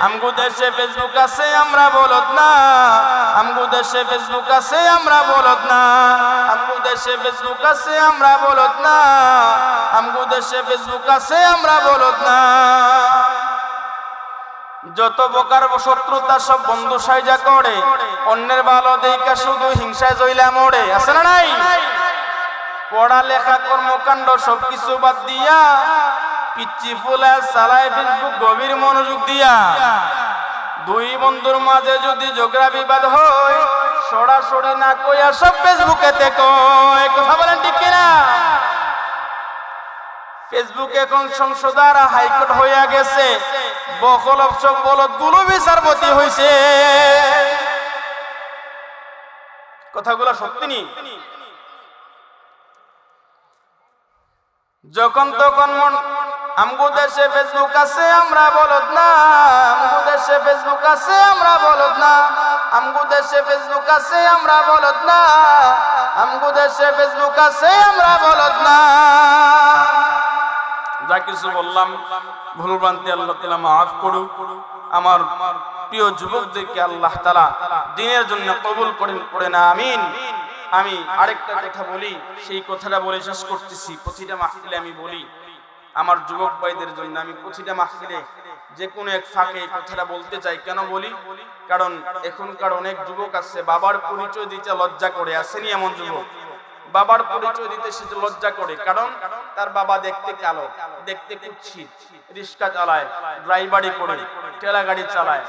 আমগো দেশে ফেসবুক আছে, আমরা বলদ না। আমগো দেশে ফেসবুক আছে, আমরা বলদ না। আমগো দেশে ফেসবুক আছে, আমরা বলদ না। আমগো দেশে ফেসবুক আছে, আমরা বলদ না। যত প্রকার শত্রুতা সব বন্ধু সাইজা করে, অন্যের ভালো দেখা শুধু হিংসায় জইলা মরে। আছে না নাই? পড়ালেখা কর্মকাণ্ড সবকিছু বাদ দিয়া পিচ্ছি ফুলা চালায় ফেসবুক গভীর মনোযোগ দিয়া। দুই বন্ধুর মাঝে যদি ঝগড়া বিবাদ হয়, সরাসরি না কইয়া সব ফেসবুকেতে কয়। কথা বলেন ঠিক কিনা? ফেসবুক এখন সংসদ আর হাইকোর্ট হইয়া গেছে, বকল সব বলদ গুলো বিচারপতি হইছে। কথাগুলো সত্যি নি? যখন তখন মন আমগো দেশে ফেসবুক আছে আমরা বলদ না, আমগো দেশে ফেসবুক আছে আমরা বলদ না, আমগো দেশে ফেসবুক আছে আমরা বলদ না, আমগো দেশে ফেসবুক আছে আমরা বলদ না। যা কিছু বললাম ভুল ভ্রান্তি আল্লাহ তাআলা মাফ করুক। আমার প্রিয় যুবকদেরকে আল্লাহ তাআলা দ্বীনের জন্য কবুল করেন, পড়ে না আমিন। আমি আরেকটা কথা বলি, সেই কথাটা বলে শেষ করতেছি। প্রতিটা মাহফিলে আমি বলি, আমার যুবক ভাইদের জন্য আমি প্রতিটা মাহফিলে যে কোনো এক ফাঁকে এই কথাটা বলতে চাই। কেন বলি? কারণ এখনকার অনেক যুবক আছে বাবার পরিচয় দিতে লজ্জা করে, আসেনি এমন যুবক? বাবার পরিচয় দিতে সে লজ্জা করে, কারণ তার বাবা দেখতে কালো, দেখতে কুৎসিত, রিক্সা চালায়, ড্রাইভারি করে, ঠেলা গাড়ি চালায়,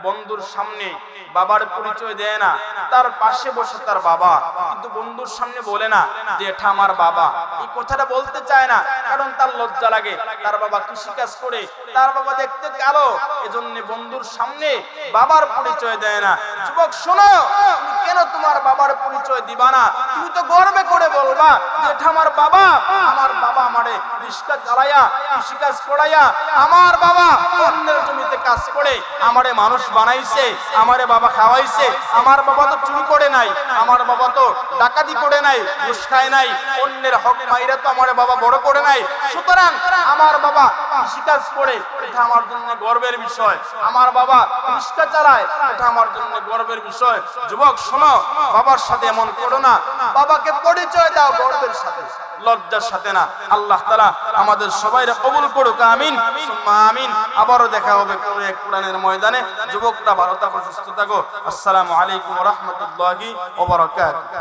বন্ধুর সামনে বাবার পরিচয় দেয় না। তার পাশে বসে তার বাবা, কিন্তু বন্ধুর সামনে বলে না যে এটা আমার বাবা। এই কথাটা বলতে চায় না, কারণ তার লজ্জা লাগে। তার বাবা কৃষিকাজ করে, তার বাবা দেখতে কালো, এজন্য বন্ধুর সামনে বাবার পরিচয় দেয় না। যুবক শোনো, তুমি কেন তোমার বাবার পরিচয় দিবা না? তুমি তো গর্বে করে বলবা যে এটা আমার বাবা, আমার বাবা আমারে রিক্সা চালায়া, কৃষিকাজ করাইয়া, আমার বাবা অন্যের জমিতে কাজ করে আমারে মানুষ বানাইছে, আমারে বাবা খাওয়াইছে। আমার বাবা তো চুরি করে নাই, আমার বাবা তো ডাকাতি করে নাই, ঘুষ খায় নাই, অন্যের হক মাইরা তো আমার বাবা বড় করে নাই। সুতরাং আমার বাবা কৃষিকাজ করে, এটা আমার জন্য গর্বের বিষয়। আমার বাবা রিক্সা চালায়, এটা আমার জন্য গর্বের বিষয়। যুবক শোনো, বাবার সাথে এমন করো না। বাবাকে পরিচয় দাও গর্বের সাথে, লজ্জার সাথে না। আল্লাহ তাআলা আমাদের সবাইকে কবুল করুক, আমিন সুম্মা আমিন। আবারও দেখা হবে কোন এক কোরআনের ময়দানে। যুবকরা ভালো থাকো, সুস্থ থাকো। আসসালামু আলাইকুম ওয়া রাহমাতুল্লাহি ওয়া বারাকাতুহু।